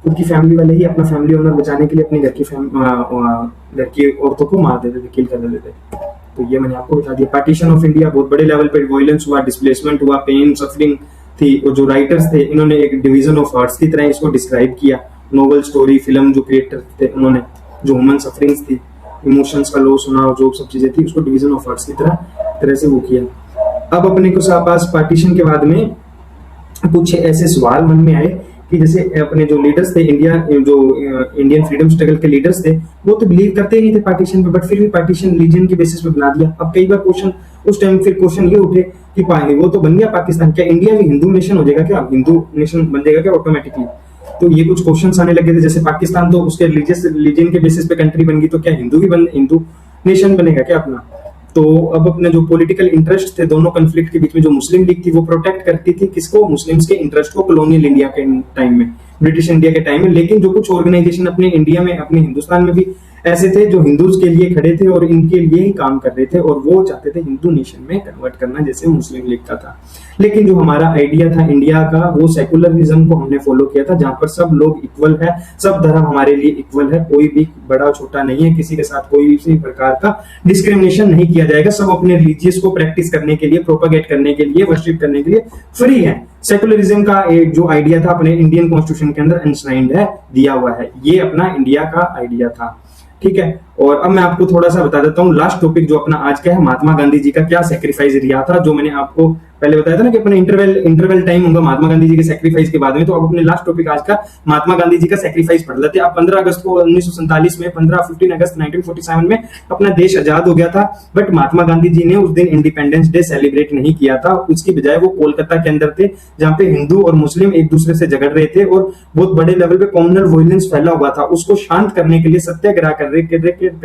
खुद की फैमिली वाले ही अपना फैमिली ओनर बचाने के लिए अपने घर की औरतों को मार देते थे, किल कर देते थे। तो ये मैंने आपको बता दिया। पार्टीशन ऑफ इंडिया, बहुत बड़े लेवल पर वॉयलेंस हुआ, डिस्प्लेसमेंट हुआ, पेन सफरिंग थी। और जो राइटर्स थे इन्होंने एक डिवीजन ऑफ हर्ट्स की तरह इसको डिस्क्राइब किया, नोवेल स्टोरी फिल्म जो क्रिएटर थे उन्होंने, जो ह्यूमन सफरिंग्स थी, इमोशंस का लॉस होना, जो सब चीजें थी, उसको डिवीजन ऑफ हर्ट्स की तरह से वो किया। अब अपने को पास पार्टीशन के बाद में कुछ ऐसे सवाल मन में आए कि जैसे अपने जो लीडर्स थे, इंडियन फ्रीडम स्ट्रगल के लीडर्स थे, वो तो बिलीव करते ही नहीं थे पार्टीशन पे, बट फिर भी पार्टीशन रीजन के बेसिस पे बना दिया। अब कई बार क्वेश्चन उस टाइम फिर क्वेश्चन ये उठे कि वो तो बन गया पाकिस्तान, क्या इंडिया भी हिंदू नेशन हो जाएगा, क्या हिंदू नेशन बन जाएगा क्या ऑटोमेटिकली? तो ये कुछ क्वेश्चन आने लगे थे। जैसे पाकिस्तान तो उसके रिलीजन के बेसिस पे कंट्री बन गई, तो क्या हिंदू नेशन बनेगा क्या अपना? तो अब अपने जो पॉलिटिकल इंटरेस्ट थे दोनों कन्फ्लिक्ट के बीच में, जो मुस्लिम लीग थी वो प्रोटेक्ट करती थी किसको? मुस्लिम्स के इंटरेस्ट को, कॉलोनियल इंडिया के टाइम में, ब्रिटिश इंडिया के टाइम में। लेकिन जो कुछ ऑर्गेनाइजेशन अपने इंडिया में, अपने हिंदुस्तान में भी ऐसे थे जो हिंदूज के लिए खड़े थे और इनके लिए ही काम कर रहे थे, और वो चाहते थे हिंदू नेशन में कन्वर्ट करना, जैसे मुस्लिम लीग का था। लेकिन जो हमारा आइडिया था इंडिया का, वो सेकुलरिज्म को हमने फॉलो किया था, जहां पर सब लोग इक्वल है, सब धर्म हमारे लिए इक्वल है, कोई भी बड़ा छोटा नहीं है, किसी के साथ कोई किसी प्रकार का डिस्क्रिमिनेशन नहीं किया जाएगा, सब अपने रिलीजियस को प्रैक्टिस करने के लिए, प्रोपेगेट करने के लिए, वर्शिप करने के लिए फ्री है। सेकुलरिज्म का एक जो आइडिया था अपने इंडियन कॉन्स्टिट्यूशन के अंदर एनश्राइंड है, दिया हुआ है, ये अपना इंडिया का आइडिया था। ठीक है, और अब मैं आपको थोड़ा सा बता देता हूँ लास्ट टॉपिक जो अपना आज का है, महात्मा गांधी जी का क्या सेक्रीफाइस रिया था, जो मैंने आपको पहले बताया था ना कि अपने इंटरवल टाइम होगा महात्मा गांधी जी के सेक्रीफाइस के बाद में। तो अब अपने लास्ट टॉपिक आज का महात्मा गांधी जी का सेक्रीफाइस पढ़ लेते हैं। अब 15 अगस्त को 1947 में 15 अगस्त 1947 में अपना देश आजाद हो गया था, बट महात्मा गांधी जी ने उस दिन इंडिपेंडेंस डे सेलिब्रेट नहीं किया था। उसकी बजाय वो कोलकाता के अंदर थे, जहाँ पे हिंदू और मुस्लिम एक दूसरे से झगड़ रहे थे और बहुत बड़े लेवल पे कम्युनल वायलेंस फैला हुआ था। उसको शांत करने के लिए सत्याग्रह कर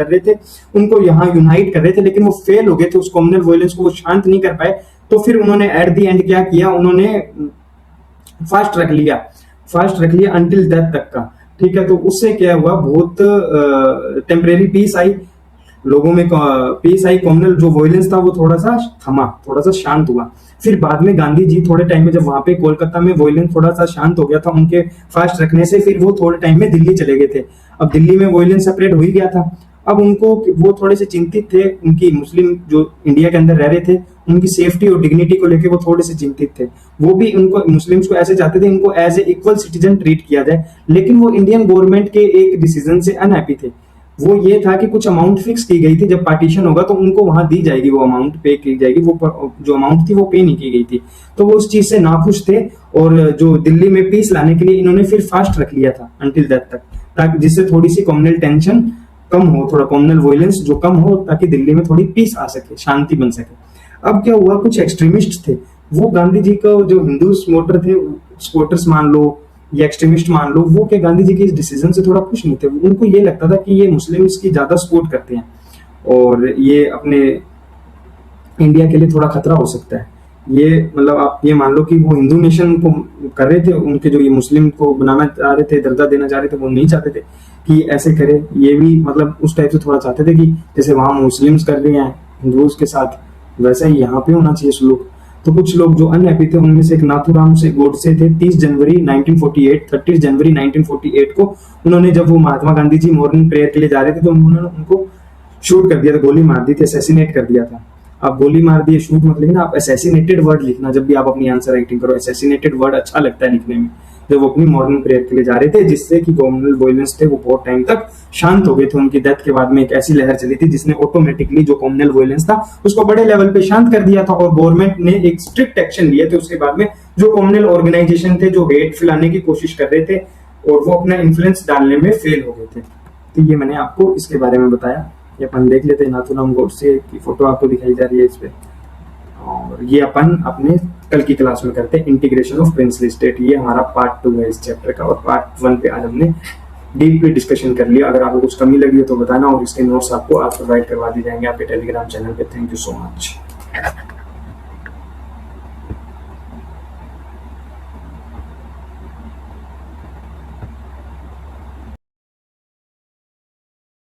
रहे थे, उनको यहाँ यूनाइट कर रहे थे, लेकिन वो फेल हो गए थे। उस कम्युनल वायलेंस को वो शांत नहीं कर पाए, तो फिर उन्होंने एट द एंड क्या किया, उन्होंने फास्ट रख लिया अंटिल डेथ तक का। ठीक है, तो उससे क्या हुआ, बहुत टेम्परेरी पीस आई, लोगों में पीस आई, कम्युनल जो वायलेंस था वो थोड़ा सा थमा, थोड़ा सा शांत हुआ। फिर बाद में गांधी जी थोड़े टाइम में, जब वहां पे कोलकाता में वायलेंस थोड़ा सा शांत हो गया था उनके फास्ट रखने से, फिर वो थोड़े टाइम में दिल्ली चले गए थे। अब दिल्ली में वायलेंस सेपरेट हो ही गया था। अब उनको, वो थोड़े से चिंतित थे, उनकी मुस्लिम जो इंडिया के अंदर रह रहे थे उनकी सेफ्टी और डिग्निटी को लेकर वो थोड़े से चिंतित थे। वो भी उनको, मुस्लिम्स को ऐसे चाहते थे इनको as a equal citizen treat किया जाए, लेकिन वो इंडियन गवर्नमेंट के एक डिसीजन से अनहैप्पी थे। वो ये था कि कुछ अमाउंट फिक्स की गई थी, जब पार्टीशन होगा तो उनको वहां दी जाएगी, वो अमाउंट पे की जाएगी, वो जो अमाउंट थी वो पे नहीं की गई थी। तो वो उस चीज से नाखुश थे, और जो दिल्ली में पीस लाने के लिए इन्होंने फिर फास्ट रख लिया था अंटिल डेथ तक, ताकि जिससे थोड़ी सी कम्युनल टेंशन कम हो, थोड़ा कम्युनल वायलेंस जो कम हो, ताकि दिल्ली में थोड़ी पीस आ सके, शांति बन सके। अब क्या हुआ, कुछ एक्सट्रीमिस्ट थे, वो गांधी जी का जो हिंदू सपोर्टर्स मान लो या एक्सट्रीमिस्ट मान लो, वो क्या गांधी जी के इस डिसीजन से थोड़ा खुश नहीं थे। उनको ये लगता था कि ये मुस्लिम्स की ज्यादा सपोर्ट करते हैं और ये अपने इंडिया के लिए थोड़ा खतरा हो सकता है। ये मतलब आप ये मान लो कि वो हिंदू नेशन को कर रहे थे, उनके जो ये मुस्लिम को बनाना चाह रहे थे, दर्जा देना चाह रहे थे, वो नहीं चाहते थे कि ऐसे करे। ये भी मतलब उस टाइप से थोड़ा चाहते थे कि जैसे वहां मुस्लिम्स कर रहे हैं हिंदुओं के साथ, वैसा ही यहाँ पे होना चाहिए सलूक। तो कुछ लोग जो अनहैप्पी थे, उनमें से एक नाथूराम से गोडसे थे। 30 जनवरी 1948 को उन्होंने, जब वो महात्मा गांधी जी मॉर्निंग प्रेयर के लिए जा रहे थे, तो उन्होंने उनको शूट कर दिया था, गोली मार दी थी, असैसिनेट कर दिया था। आप गोली मार दिए, शूट मत लिखना, आप असैसिनेटेड वर्ड लिखना जब भी आप अपनी आंसर राइटिंग करो। असैसिनेटेड वर्ड अच्छा लगता है लिखने में। जब वो अपनी मॉर्निंग प्रेयर के लिए जा रहे थे, जिससे कि कम्युनल वायलेंस थे वो बहुत टाइम तक शांत हो गए थे। उनकी डेथ के बाद में एक ऐसी लहर चली थी जिसने ऑटोमेटिकली जो कम्युनल वायलेंस था उसको बड़े लेवल पे शांत कर दिया था, और गवर्नमेंट ने एक स्ट्रिक्ट एक्शन लिए थे उसके बाद में। जो कम्युनल ऑर्गेनाइजेशन थे जो हेट फैलाने की कोशिश कर रहे थे और वो अपना इन्फ्लुएंस डालने में फेल हो गए थे। तो ये मैंने आपको इसके बारे में बताया। ये अपन देख लेते हैं, नाथूराम गोडसे की फोटो आपको दिखाई जा रही है इस पे, और ये अपन अपने कल की क्लास में करते हैं इंटीग्रेशन ऑफ प्रिंसली स्टेट। ये हमारा पार्ट 2 है इस चैप्टर का, और पार्ट 1 पे आज हमने डीपली डिस्कशन कर लिया। अगर आपको कुछ कमी लगी हो तो बताना, और इसके नोट्स आपको आज प्रोवाइड करवा दी जाएंगे आपके टेलीग्राम चैनल पे। Thank you so much.